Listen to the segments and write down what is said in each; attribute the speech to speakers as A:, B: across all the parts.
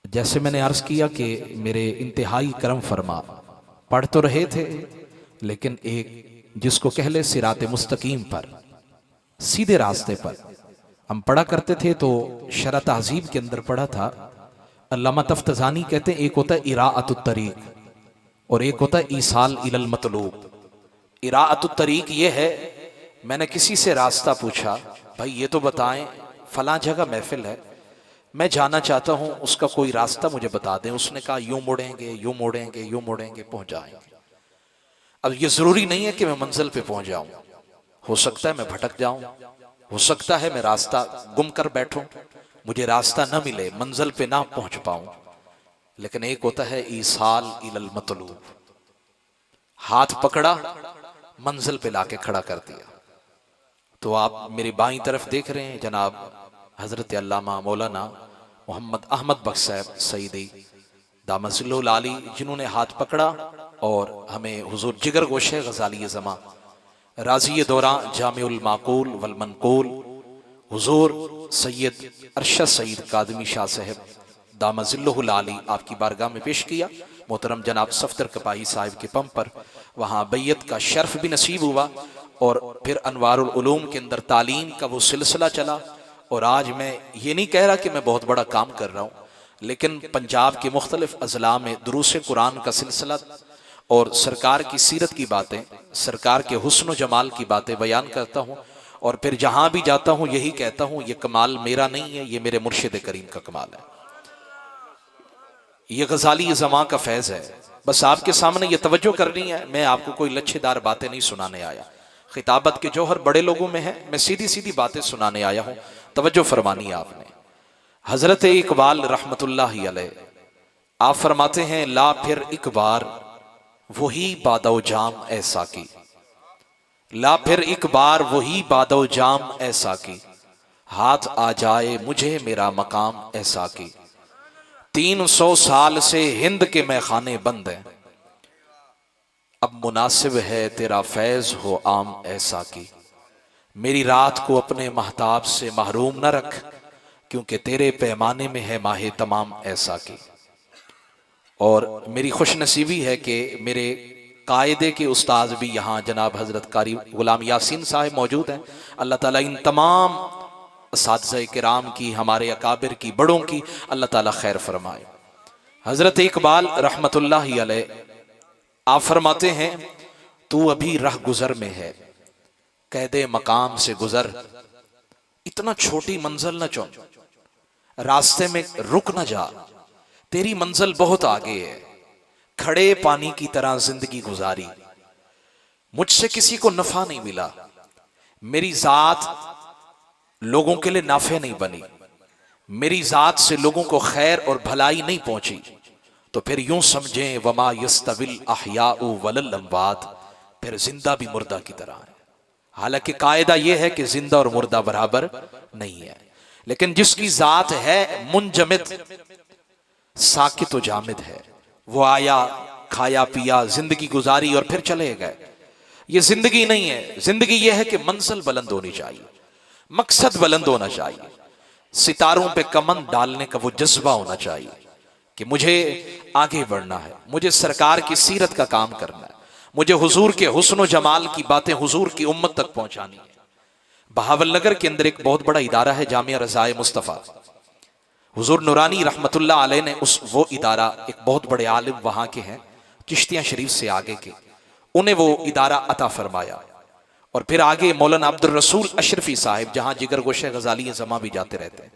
A: जैसे मैंने अर्ज किया कि मेरे इंतहाई करम फरमा पढ़ तो रहे थे, लेकिन एक जिसको कह ले सिरात मुस्तकीम पर, सीधे रास्ते पर हम पढ़ा करते थे। तो शरह तहजीब के अंदर पढ़ा था, अल्लामा तफ्तजानी कहते हैं एक होता है इराअतुत तरीक और एक होता है ईसाल इलल मतलूब। इराअतुत तरीक ये है, मैंने किसी से रास्ता पूछा, भाई ये तो बताएं फलां जगह महफिल है, मैं जाना चाहता हूं, उसका कोई रास्ता मुझे बता दें। उसने कहा यूं मुड़ेंगे यूं मुड़ेंगे यूं मुड़ेंगे पहुंच जाएंगे। अब ये जरूरी नहीं है कि मैं मंजिल पे पहुंच जाऊं, हो सकता है मैं भटक जाऊं, हो सकता है मैं रास्ता गुम कर बैठूं, मुझे रास्ता न मिले, मंजिल पे ना पहुंच पाऊं। लेकिन एक होता है ईसाल इलल मतलूब, हाथ पकड़ा मंजिल पे लाके खड़ा कर दिया। तो आप मेरी बाईं तरफ देख रहे हैं जनाब हजरत अल्लामा मौलाना मोहम्मद अहमद बख्श साहब सईदी दामसिल्लुल आली, जिन्होंने हाथ पकड़ा और हमें हुजूर जिगर गोशे गजाली ज़मा राजी दौरा जामिउल माकूल वल मनकूल हुजूर सैयद अरशद सईद कादमी शाह साहब दामसिल्लुल आली आपकी बारगाह में पेश किया। मोहतरम जनाब सफदर कपाही साहिब के पंप पर वहाँ बैयत का शर्फ भी नसीब हुआ और फिर अनवारुल उलूम के अंदर तालीम का वो सिलसिला चला। और आज मैं ये नहीं कह रहा कि मैं बहुत बड़ा काम कर रहा हूँ, लेकिन पंजाब के मुख्तलिफ अजला में दुरूस कुरान का सिलसिला और सरकार की सीरत की बातें, सरकार के हुस्न जमाल की बातें बयान करता हूँ। और फिर जहाँ भी जाता हूँ यही कहता हूँ, ये कमाल मेरा नहीं है, ये मेरे मुर्शिद करीम का कमाल है, ये गजाली ज़मा का फैज़ है। बस आपके सामने ये तवज्जो करनी है, मैं आपको कोई लच्छेदार बातें नहीं सुनाने आया। खिताबत के जौहर बड़े लोगों में है, मैं सीधी सीधी बातें सुनाने आया हूँ, तवज्जो फरमानी है आपने। हजरत इकबाल रहमतुल्लाहि अलैह आप फरमाते हैं, ला फिर एक बार वही बादो जाम ऐसा की, ला फिर एक बार वही बादो जाम ऐसा की, हाथ आ जाए मुझे मेरा मकाम ऐसा की। 300 साल से हिंद के मैखाने बंद हैं, अब मुनासिब है तेरा फैज हो आम ऐसा की। मेरी रात को अपने महताब से महरूम न रख, क्योंकि तेरे पैमाने में है माहे तमाम ऐसा की। और मेरी खुश नसीबी है कि मेरे कायदे के उस्ताद भी यहाँ जनाब हजरत कारी गुलाम यासीन साहब मौजूद हैं। अल्लाह ताला इन तमाम असातिज़ा किराम की, हमारे अकाबिर की, बड़ों की अल्लाह ताला खैर फरमाए। हजरत इकबाल रहमतुल्लाहि अलैह आप फरमाते हैं, तू अभी राह गुजर में है, कैदे मकाम से गुजर, इतना छोटी मंजिल न चुन, रास्ते में रुक न जा, तेरी मंजिल बहुत आगे है। खड़े पानी की तरह जिंदगी गुजारी, मुझसे किसी को नफा नहीं मिला, मेरी जात लोगों के लिए नाफे नहीं बनी, मेरी जात से लोगों को खैर और भलाई नहीं पहुंची, तो फिर यूं समझें वमा यस्तविल अहयाउ वलल अमवात, फिर जिंदा भी मुर्दा की तरह है। हालांकि कायदा यह है कि जिंदा और मुर्दा बराबर नहीं है, लेकिन जिसकी जात है मुंजमिद साकित व जामिद है, वो आया खाया पिया जिंदगी गुजारी और फिर चले गए। ये जिंदगी नहीं है, जिंदगी यह है कि मंजिल बुलंद होनी चाहिए, मकसद बुलंद होना चाहिए, सितारों पे कमन डालने का वो जज्बा होना चाहिए कि मुझे आगे बढ़ना है, मुझे सरकार की सीरत का काम करना है, मुझे हुजूर के हुस्न जमाल की बातें हुजूर की उम्मत तक पहुंचानी है। बहावल नगर के अंदर एक बहुत बड़ा इदारा है जामिया रज़ाए मुस्तफ़ा, हुजूर नूरानी रहमतुल्लाह अलैह ने वो इदारा, एक बहुत बड़े आलिम वहां के हैं चिश्तिया शरीफ से आगे के, उन्हें वो इदारा अता फरमाया। और फिर आगे मौलाना अब्दुल रसूल अशरफी साहिब, जहां जिगर गोशे गजाली ज़मा भी जाते रहते हैं,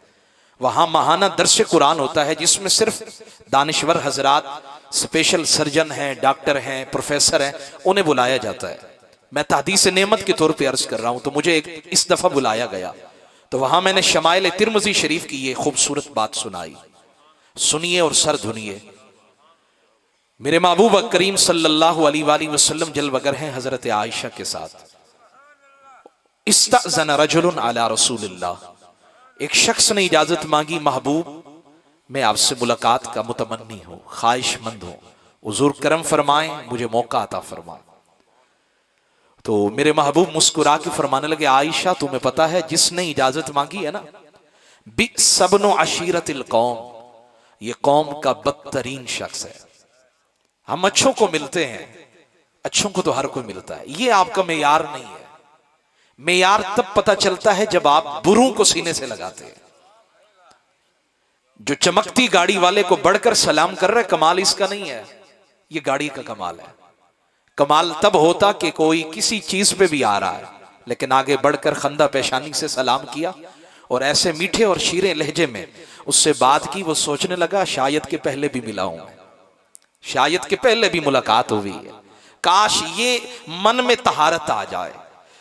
A: वहां महाना दर्श कुरान होता है, जिसमें सिर्फ दानिश्वर हजरात, स्पेशल सर्जन हैं, डॉक्टर हैं, प्रोफेसर हैं, उन्हें बुलाया जाता है। मैं तहदीस नेमत के तौर पे अर्ज कर रहा हूं, तो मुझे इस दफा बुलाया गया, तो वहां मैंने शमाइल तिरमिज़ी शरीफ की ये खूबसूरत बात सुनाई। सुनिए और सर धुनिए। मेरे महबूब करीम सल्लल्लाहु अलैहि वसल्लम जलवगर हैं हजरत आयशा के साथ। इस्तअज़न रजुलन अला रसूलिल्लाह, एक शख्स ने इजाजत मांगी, महबूब मैं आपसे मुलाकात का मुतमन्नी हूं, ख्वाहिशमंद हूं, हुजूर करम फरमाएं, मुझे मौका अता फरमाएं। तो मेरे महबूब मुस्कुरा के फरमाने लगे, आयशा तुम्हें पता है जिसने इजाजत मांगी है ना, बि सबनो अशीरतिल कौम, ये कौम का बदतरीन शख्स है। हम अच्छों को मिलते हैं, अच्छों को तो हर कोई मिलता है, ये आपका मेयार नहीं है। मेयार तब पता चलता है जब आप बुरों को सीने से लगाते हैं। जो चमकती गाड़ी वाले को बढ़कर सलाम कर रहा है, कमाल इसका नहीं है, ये गाड़ी का कमाल है। कमाल तब होता कि कोई किसी चीज पे भी आ रहा है लेकिन आगे बढ़कर खंदा पेशानी से सलाम किया और ऐसे मीठे और शीरे लहजे में उससे बात की। वो सोचने लगा शायद के पहले भी मिला हूं मैं, शायद के पहले भी मुलाकात हुई है, काश ये मन में तहारत आ जाए,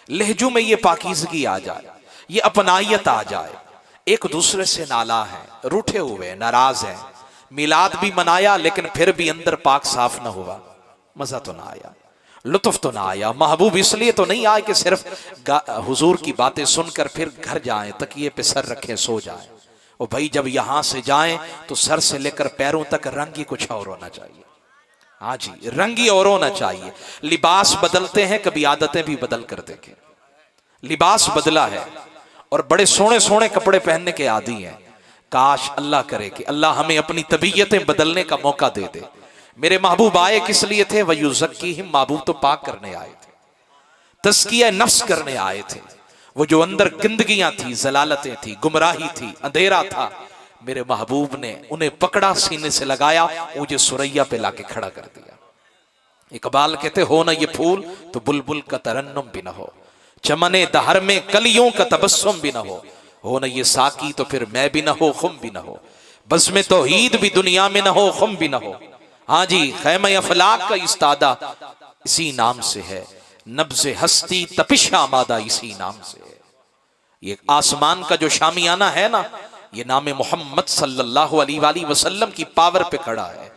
A: लहजों में ये पाकीज़गी आ जाए, ये अपनायत आ जाए। एक दूसरे से नाला है, रूठे हुए नाराज हैं, मिलाद भी मनाया लेकिन फिर भी अंदर पाक साफ ना हुआ, मजा तो ना आया, लुत्फ तो ना आया। महबूब इसलिए तो नहीं आए कि सिर्फ हुजूर की बातें सुनकर फिर घर जाएं, तकिए पे सर रखें सो जाएं। और भाई जब यहां से जाएं तो सर से लेकर पैरों तक रंग ही कुछ और होना चाहिए। हाँ जी, रंग ही और होना चाहिए। लिबास बदलते हैं, कभी आदतें भी बदल कर देखें। लिबास बदला है और बड़े सोने सोने कपड़े पहनने के आदी हैं। काश अल्लाह करे कि अल्लाह हमें अपनी तबीयतें बदलने का मौका दे दे। मेरे महबूब आए किस लिए थे? वयुज़क्कीहिम, महबूब तो पाक करने आए थे, तज़किया नफ्स करने आए थे। वो जो अंदर गंदगियां थी, जलालतें थी, गुमराही थी, अंधेरा था, मेरे महबूब ने उन्हें पकड़ा, सीने से लगाया, मुझे सुरैया पे लाके खड़ा कर दिया। इकबाल कहते हो ना ये फूल तो बुलबुल का तरन्नुम भी ना हो, चमने दहर में कलियों का तबस्सुम भी ना हो ना ये साकी तो फिर मैं भी ना हो, खुम भी ना हो, बस में तौहीद भी दुनिया में ना हो, खुम भी ना हो। हाँ जी, खैमे अफलाक का इस्तादा इसी नाम से है, नब्ज़े हस्ती तपिश आमादा इसी नाम से है। ये आसमान का जो शामियाना है ना, ये नाम मोहम्मद सल्लल्लाहु अलैहि वसल्लम की पावर पे खड़ा है।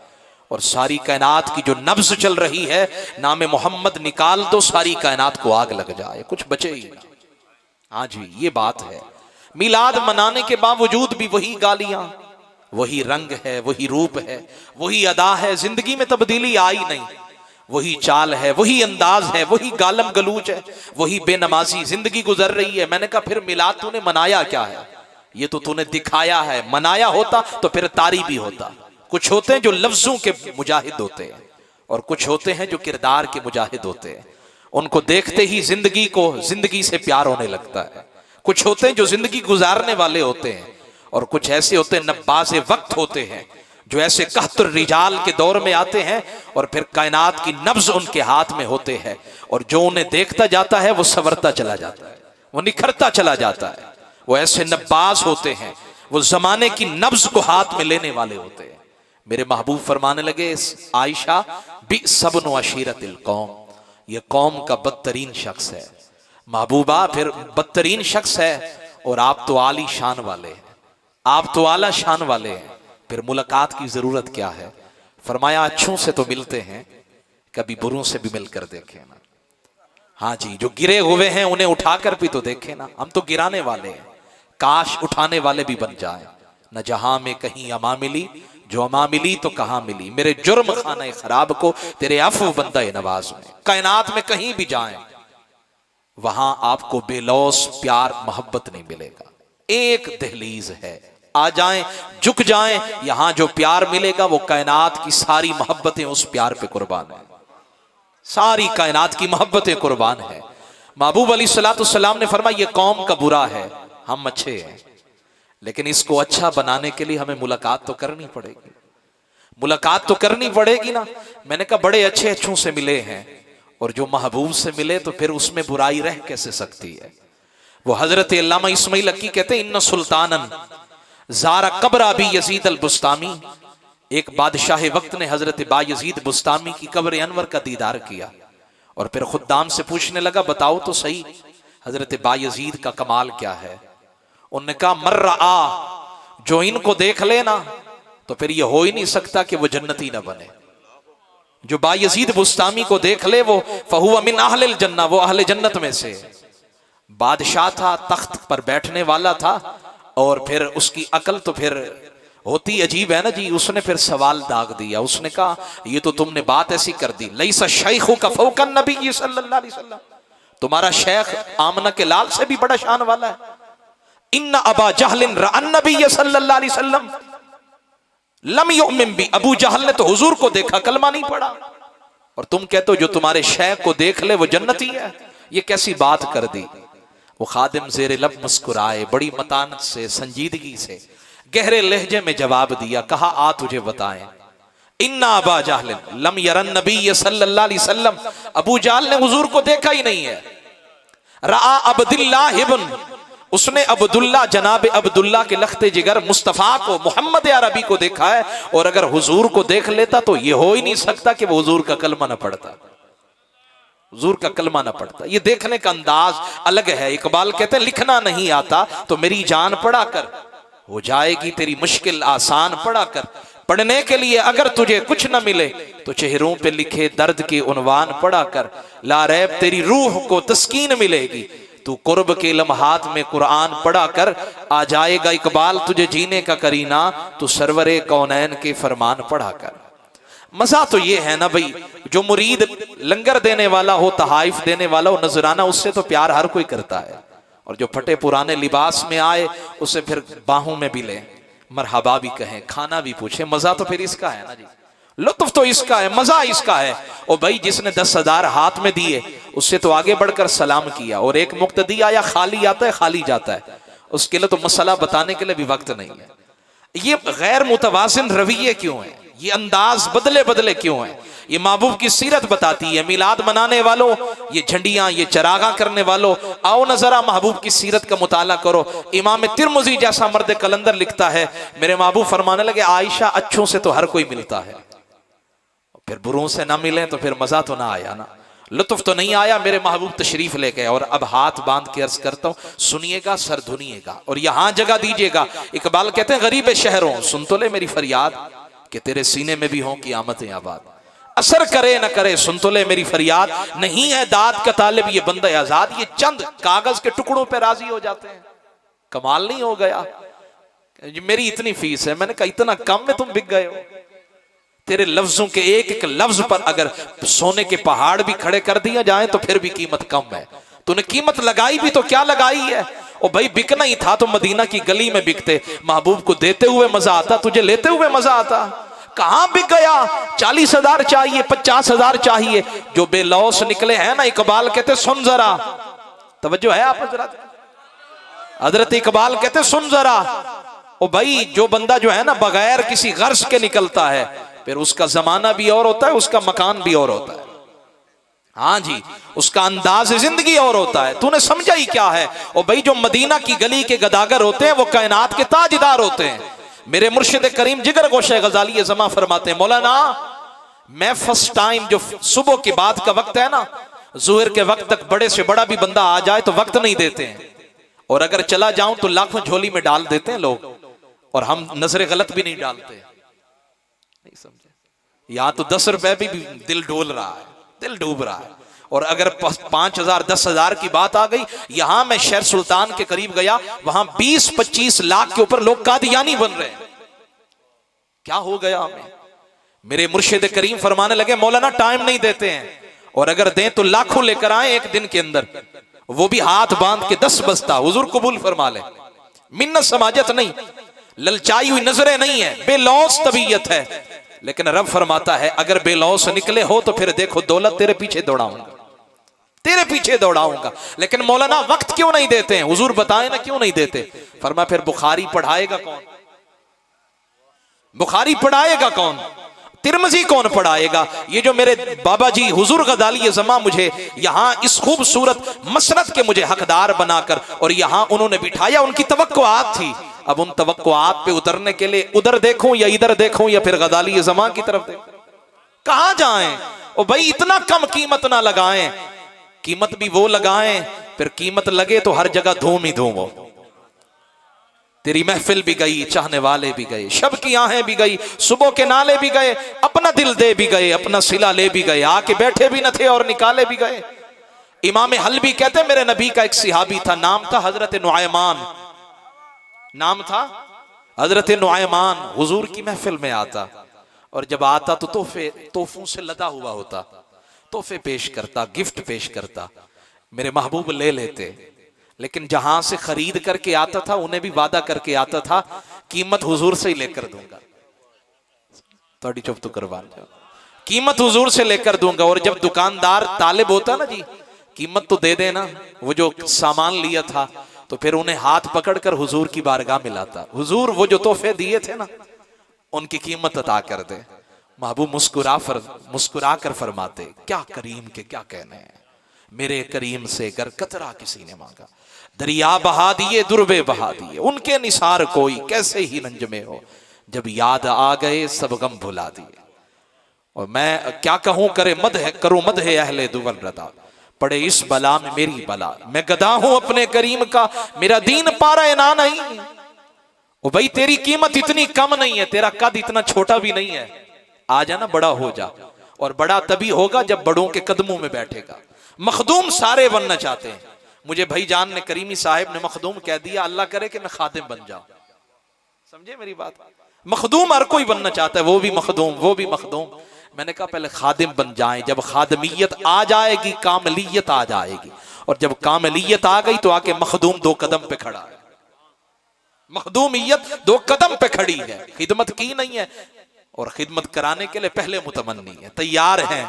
A: और सारी कायनात की जो नब्ज चल रही है, नाम मोहम्मद निकाल दो, सारी कायनात को आग लग जाए, कुछ बचे ही ना। हाँ जी, ये बात है। मिलाद मनाने के बावजूद भी वही गालियां, वही रंग है, वही रूप है, वही अदा है, जिंदगी में तब्दीली आई नहीं। वही चाल है, वही अंदाज है, वही गालम गलूच है, वही बेनमाजी जिंदगी गुजर रही है। मैंने कहा फिर मिलाद तूने मनाया क्या है? ये तो तूने दिखाया है। मनाया होता तो फिर तारी भी होता। कुछ होते हैं जो लफ्जों के मुजाहिद होते हैं और कुछ होते हैं जो किरदार के मुजाहिद होते हैं। उनको देखते ही जिंदगी से प्यार होने लगता है। कुछ होते हैं जो जिंदगी गुजारने वाले होते हैं और कुछ ऐसे होते हैं नब्बाज़े वक्त होते हैं जो ऐसे कहतुर रिजाल के दौर में आते हैं और फिर कायनात की नब्ज उनके हाथ में होते हैं और जो उन्हें देखता जाता है वो संवरता चला जाता है, वो निखरता चला जाता है। वो ऐसे नब्बाज होते हैं, वो जमाने की नब्ज को हाथ में लेने वाले होते हैं। मेरे महबूब फरमाने लगे, आयशा बि सबनु अशीरतिल कौम, ये कौम का बदतरीन शख्स है। महबूबा फिर बदतरीन शख्स है और आप तो आली शान वाले हैं, आप तो आला शान वाले हैं, फिर मुलाकात की जरूरत क्या है? फरमाया अच्छों से तो मिलते हैं, कभी बुरों से भी मिलकर देखें ना। हाँ जी, जो गिरे हुए हैं उन्हें उठाकर भी तो देखें ना। हम तो गिराने वाले हैं, काश उठाने वाले भी बन जाएं। न जहां में कहीं अमा मिली, जो अमा मिली तो कहां मिली, मेरे जुर्म खाने खराब को तेरे अफ़्व बंदा नवाज में। कायनात में कहीं भी जाएं वहां आपको बेलौस प्यार मोहब्बत नहीं मिलेगा। एक दहलीज है, आ जाएं, झुक जाएं, यहां जो प्यार मिलेगा वो कायनात की सारी मोहब्बतें उस प्यार पे कुर्बान है, सारी कायनात की मोहब्बतें कुर्बान है। महबूब अलैहिस्सलाम ने फरमाया ये कौम का बुरा है, हम अच्छे हैं, लेकिन इसको अच्छा बनाने के लिए हमें मुलाकात तो करनी पड़ेगी, मुलाकात तो करनी पड़ेगी ना। मैंने कहा बड़े अच्छे अच्छों से मिले हैं और जो महबूब से मिले तो फिर उसमें बुराई रह कैसे सकती है? वो हजरत अल्लामा इस्माइल अक्की कहते हैं, इन्ना सुल्तानन ज़ारा कब्र अबी यजीद अल बुस्तामी, एक बादशाह वक्त ने हजरत बायजीद बुस्तामी की कब्र अनवर का दीदार किया और फिर खुद्दाम से पूछने लगा, बताओ तो सही हजरत बायजीद का कमाल क्या है? उन्होंने कहा मर्रा, जो इनको देख लेना तो फिर ये हो ही नहीं सकता कि वो जन्नती ना बने। जो बायजीद बुस्तामी को देख ले वो फहुवा मिन अहलिल जन्नह, वो अहले जन्नत में से। बादशाह था, तख्त पर बैठने वाला था और फिर उसकी अकल तो फिर होती अजीब है ना जी। उसने फिर सवाल दाग दिया, उसने कहा ये तो तुमने बात ऐसी कर दी, लैसा शैखु का फौकन नबी सल्लल्लाहु अलैहि वसल्लम, तुम्हारा शेख आमना के लाल से भी बड़ा शान वाला है। इन्ना अबा जहलिन रअन नबी सल्लल्लाहु अलैहि वसल्लम, लम युमिन बी, अबू जहल ने तो हुजूर को देखा, कलमा नहीं पड़ा, और तुम कहते हो जो तुम्हारे शेख को देख ले वो जन्नती है। ये कैसी बात कर दी। वो खादिम जेरे लब मुस्कुराए, बड़ी मतानत से, संजीदगी से, गहरे लहजे में जवाब दिया, कहा आ तुझे बताएं, इन्ना अबा जहल लम यरन नबी सल्लल्लाहु अलैहि वसल्लम, अबू जहल ने हुजूर को देखा ही नहीं है। रआ अब्दुल्लाह इब्न, उसने अब्दुल्ला, जनाब अब्दुल्ला के लख्ते जिगर मुस्तफ़ा को, मोहम्मद अरबी को देखा है, और अगर हुजूर को देख लेता तो ये हो ही नहीं सकता कि वो हुजूर का कलमा न पढ़ता, हुजूर का कलमा न पढ़ता। ये देखने का अंदाज अलग है। इकबाल कहते हैं लिखना नहीं आता तो मेरी जान पढ़ा कर, हो जाएगी तेरी मुश्किल आसान पढ़ा कर। पढ़ने के लिए अगर तुझे कुछ न मिले तो चेहरों पे लिखे दर्द के उन्वान पढ़ा कर, ला रैब तेरी रूह को तस्कीन मिलेगी, तू कुर्ब के लम्हात में कुरान पढ़ा कर, आ जाएगा इकबाल तुझे जीने का करीना, तू सरवरे कौनैन के फरमान पढ़ा कर। मजा तो ये है ना भाई, जो मुरीद लंगर देने वाला हो, तहाइफ देने वाला हो, नजराना, उससे तो प्यार हर कोई करता है, और जो फटे पुराने लिबास में आए उसे फिर बाहों में भी ले, मरहबा भी कहें, खाना भी पूछे। मजा तो फिर इसका है ना जी, लुत्फ तो इसका है, मजा इसका है। और भाई जिसने 10,000 हाथ में दिए उससे तो आगे बढ़कर सलाम किया, और एक मुक्तदी आया खाली आता है खाली जाता है, उसके लिए तो मसला बताने के लिए भी वक्त नहीं है। ये गैर मुतवाजिन रवैये क्यों है, ये अंदाज बदले बदले क्यों है? ये महबूब की सीरत बताती है। मिलाद मनाने वालों, ये झंडियां, ये चरागा करने वालों, आओ न जरा महबूब की सीरत का मुताला करो। इमाम तिरमिज़ी जैसा मर्द कलंदर लिखता है, मेरे महबूब फरमाने लगे आयशा अच्छों से तो हर कोई मिलता है, फिर बुरों से ना मिले तो फिर मजा तो ना आया ना, लुत्फ तो नहीं आया। मेरे महबूब तशरीफ ले गए, और अब हाथ बांध के अर्ज करता हूं, सुनिएगा, सर धुनिएगा और यहां जगह दीजिएगा। इकबाल कहते हैं गरीब शहरों सुन तो ले मेरी फरियाद, कि तेरे सीने में भी हों क़यामतें आबाद, असर करे न करे सुन तो ले मेरी फरियाद, नहीं है दाद का तालिब ये बंदा आजाद। ये चंद कागज के टुकड़ों पे राजी हो जाते हैं, कमाल नहीं हो गया? मेरी इतनी फीस है, मैंने कहा इतना कम में तुम बिक गए हो। तेरे लफ्जों के एक एक लफ्ज पर अगर सोने के पहाड़ भी खड़े कर दिया जाए तो फिर भी कीमत कम है। तूने कीमत लगाई भी तो क्या लगाई है? ओ भाई बिकना ही था तो मदीना की गली में बिकते, महबूब को देते हुए मजा आता, तुझे लेते हुए मजा आता। कहां बिक गया? 40,000 चाहिए, 50,000 चाहिए, जो बेलौस निकले हैं ना। इकबाल कहते सुन जरा, तवज्जो है आप हजरत? हजरत इकबाल कहते सुन जरा, ओ भाई जो बंदा जो है ना बगैर किसी गर्ज के निकलता है, फिर उसका जमाना भी और होता है, उसका मकान भी और होता है, हाँ जी, उसका अंदाज जिंदगी और होता है। तूने समझा ही क्या है? और भाई जो मदीना की गली के गदागर होते हैं वो कायनात के ताजदार होते हैं। मेरे मुर्शिद करीम जिगर गोशे गजाली जमा फरमाते हैं, मौलाना मैं फर्स्ट टाइम जो सुबह के बाद का वक्त है ना, जुहर के वक्त तक बड़े से बड़ा भी बंदा आ जाए तो वक्त नहीं देते हैं, और अगर चला जाऊं तो लाखों झोली में डाल देते हैं लोग, और हम नजर गलत भी नहीं डालते। नहीं समझे? यहां तो 10 रुपए भी दिल डोल रहा है, दिल डूब रहा है। और अगर 5,000 10,000 की बात आ गई, यहां मैं शहर सुल्तान के करीब गया, वहां 20-25 लाख के ऊपर लोग कादियानी बन रहे हैं। क्या हो गया हमें? मेरे मुर्शिद करीम फरमाने लगे मौलाना टाइम नहीं देते हैं, और अगर दें तो लाखों लेकर आए एक दिन के अंदर, वो भी हाथ बांध के 10 बस्ता। हुजूर कबूल फरमा ले, मिन्नत समाजत नहीं, ललचाई हुई नजरें नहीं है, बेलौस तबीयत है। लेकिन रब फरमाता है अगर बेलौस निकले हो तो फिर देखो दौलत तेरे पीछे दौड़ाऊंगा, तेरे पीछे दौड़ाऊंगा। लेकिन मौलाना वक्त क्यों नहीं देते हैं? हुजूर बताए ना क्यों नहीं देते। फरमा फिर बुखारी पढ़ाएगा कौन? बुखारी पढ़ाएगा कौन? तिरमिज़ी कौन पढ़ाएगा? ये जो मेरे बाबा जी हुजूर गजाली जमा मुझे यहाँ इस खूबसूरत मसरत के मुझे हकदार बनाकर और यहाँ उन्होंने बिठाया, उनकी तवक्कुआत थी। अब उन तवक्कुआत पे उतरने के लिए उधर देखूं या इधर देखूं या फिर गजाली जमा की तरफ देखूं, कहां जाएं? ओ भाई इतना कम कीमत ना लगाएं, कीमत भी वो लगाएं, फिर कीमत लगे तो हर जगह धूम ही धूम हो। तेरी महफिल भी गई, चाहने वाले भी गए, शब की आहें भी गई, सुबह के नाले भी गए, अपना दिल दे भी गए, अपना सिला ले भी गए, आके बैठे भी न थे और निकाले भी गए। इमाम हल्बी कहते मेरे नबी का एक सिहाबी था, नाम था हजरत नुआयमान, नाम था हजरत नुआयमान। हुजूर की महफिल में आता, और जब आता तो तोहफों से लदा हुआ होता, तोहफे पेश करता, गिफ्ट पेश करता, मेरे महबूब ले लेते। लेकिन जहां से खरीद करके आता था उन्हें भी वादा करके आता था कीमत हुजूर से ही लेकर दूंगा। थोड़ी चुप तो करवान जाओ, कीमत हुजूर से लेकर दूंगा। और जब दुकानदार तालिब होता ना जी, कीमत तो दे देना, वो जो सामान लिया था, तो फिर उन्हें हाथ पकड़कर हुजूर की बारगाह में लाता, हुजूर वो जो तोहफे दिए थे ना उनकी कीमत अता कर दे। महबूब मुस्कुरा कर फरमाते, क्या करीम के क्या कहने हैं, मेरे करीम से गर कतरा किसी ने मांगा, दरिया बहा दिए दुर्बे बहा दिए, उनके निसार कोई कैसे ही रंज में हो, जब याद आ गए सब गम भुला दिए। और मैं क्या कहूं, करूं मद है अहले दुवल रदा, पड़े इस बला में मेरी बला, मैं गदा हूं अपने करीम का, मेरा दीन पारा ना नहीं। ओ भाई तेरी कीमत इतनी कम नहीं है, तेरा कद इतना छोटा भी नहीं है, आ जाना बड़ा हो जा। और बड़ा तभी होगा जब बड़ों के कदमों में बैठेगा। मखदूम सारे बनना चाहते हैं, मुझे भाई जान ने करीमी साहिब ने मखदूम कह दिया, अल्लाह करे कि मैं खादिम बन जाऊं। समझे मेरी बात, मखदूम हर कोई बनना चाहता है, वो भी मखदूम वो भी मखदूम। मैंने कहा पहले खादिम बन जाएं, जब खादमियत आ जाएगी कामलियत आ जाएगी, और जब कामलियत आ गई तो आके मखदूम दो कदम पे खड़ा है। मखदूमियत दो कदम पे खड़ी है, खिदमत की नहीं है, और खिदमत कराने के लिए पहले मुतमन्नी है, तैयार है।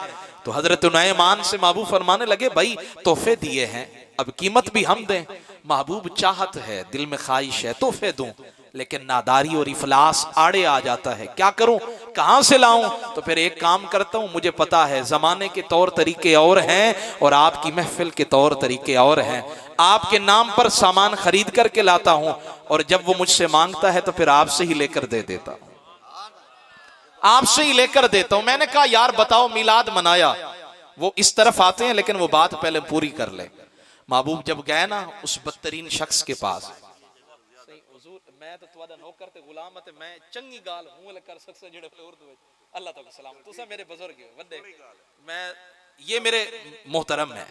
A: तो हजरत नुमान से महबूब फरमाने लगे, भाई तोहफे दिए हैं, अब कीमत भी हम दें। महबूब चाहत है, दिल में ख्वाहिश है तोहफे दूं, लेकिन नादारी और इफलास आड़े आ जाता है, क्या करूं कहां से लाऊं। तो फिर एक काम करता हूं, मुझे पता है जमाने के तौर तरीके और हैं और आपकी महफिल के तौर तरीके और हैं, आपके नाम पर सामान खरीद करके लाता हूं, और जब वो मुझसे मांगता है तो फिर आपसे ही लेकर दे देता हूं, आपसे ही लेकर देता हूं। मैंने कहा यार बताओ, मिलाद मनाया, वो इस तरफ आते हैं लेकिन वो बात पहले पूरी कर ले। महबूब जब गए ना उस बदतरीन शख्स के पास, मैं तो तुम्हारा नौकर ते गुलाम ते मैं चंगी गाल हूं कर सकसे जेड़े उर्दू विच अल्लाह ताला सलाम, तुसा मेरे बुजुर्ग हो वड्डे, मैं ये मेरे मोहतरम है,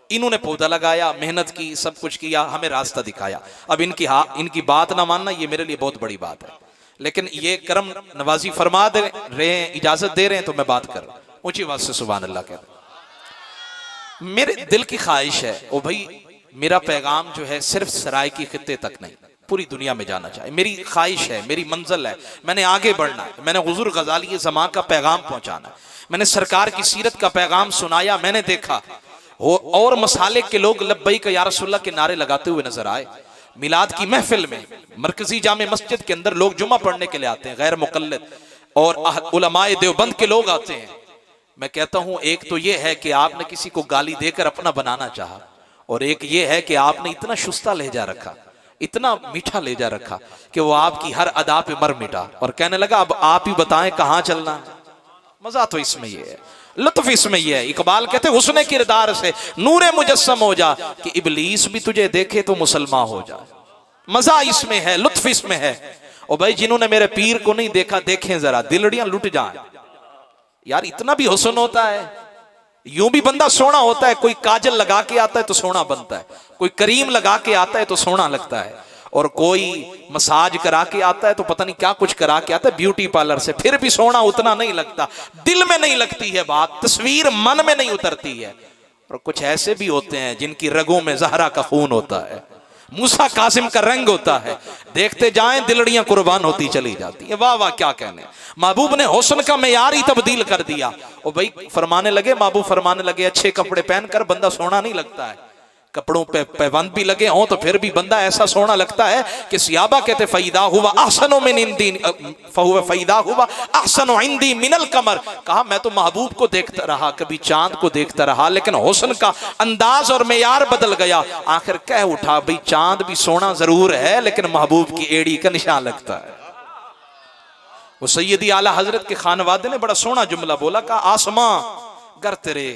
A: इन्होंने पौधा लगाया, मेहनत की, सब कुछ किया, हमें रास्ता दिखाया। अब इनकी बात ना मानना ये मेरे लिए बहुत बड़ी बात है, लेकिन ये करम नवाजी फरमा दे रहे हैं, इजाजत दे रहे हैं, तो मैं बात कर ऊंची आवाज से सुभान अल्लाह कह। मेरे दिल की ख्वाहिश है, ओ भाई मेरा पैगाम जो है सिर्फ सराय की खित्ते तक नहीं, पूरी दुनिया में जाना चाहिए, मेरी ख्वाहिश है, मेरी मंजिल है, मैंने आगे बढ़ना है, मैंने हुजूर गजाली ज़मां का पैगाम पहुंचाना है, मैंने सरकार की सीरत का पैगाम सुनाया। मैंने देखा और मसाले के लोग लब्बैक या रसूलल्लाह के नारे लगाते हुए नजर आए। मिलाद की महफिल में मरकजी जामे मस्जिद के अंदर लोग जुमा पढ़ने के लिए आते हैं, गैर मुकल्लिद और उलमाए देवबंद के लोग आते हैं। मैं कहता हूं एक तो ये है कि आपने किसी को गाली देकर अपना बनाना चाहा, और एक ये है कि आपने इतना शुस्ता लहजा रखा, इतना मीठा लेजा रखा कि वो आपकी हर अदा पे मर मिटा और कहने लगा अब आप ही बताएं कहां चलना है। मजा तो इसमें ये है, लुत्फ इसमें ये है। इकबाल कहते हुस्ने किरदार से नूरे मुजस्सम हो जा कि इबलीस भी तुझे देखे तो मुसलमान हो जा। मजा इसमें है, लुत्फ इसमें है। और भाई जिन्होंने मेरे पीर को नहीं देखा देखें जरा, दिलड़ियां लुट जाएं यार, इतना भी हुस्न होता है। यूं भी बंदा सोना होता है, कोई काजल लगा के आता है तो सोना बनता है, कोई करीम लगा के आता है तो सोना लगता है, और कोई मसाज करा के आता है तो पता नहीं क्या कुछ करा के आता है ब्यूटी पार्लर से, फिर भी सोना उतना नहीं लगता, दिल में नहीं लगती है बात, तस्वीर मन में नहीं उतरती है। और कुछ ऐसे भी होते हैं जिनकी रगों में ज़हरा का खून होता है, मूसा कासिम का रंग होता है, देखते जाएं दिलड़ियां कुर्बान होती चली जाती है। वाह वाह क्या कहने, महबूब ने हुस्न का मेयार ही तब्दील कर दिया। और भाई फरमाने लगे, महबूब फरमाने लगे अच्छे कपड़े पहनकर बंदा सोना नहीं लगता है, कपड़ों पे पैबंद भी लगे हों तो फिर भी बंदा ऐसा सोना लगता है कि सियाबा कहते फैदा हुआ अहसनो मिन इंदी फहुवा फैदा हुआ अहसनो इंदी मिनल कमर। कहा मैं तो महबूब को देखता रहा, कभी चांद को देखता रहा, लेकिन हुस्न का अंदाज और मेयार बदल गया। आखिर कह उठा भाई चांद भी सोना जरूर है लेकिन महबूब की एड़ी का निशान लगता है। वो सैयदी आला हजरत के खानवादे ने बड़ा सोना जुमला बोला, कहा आसमां गर तेरे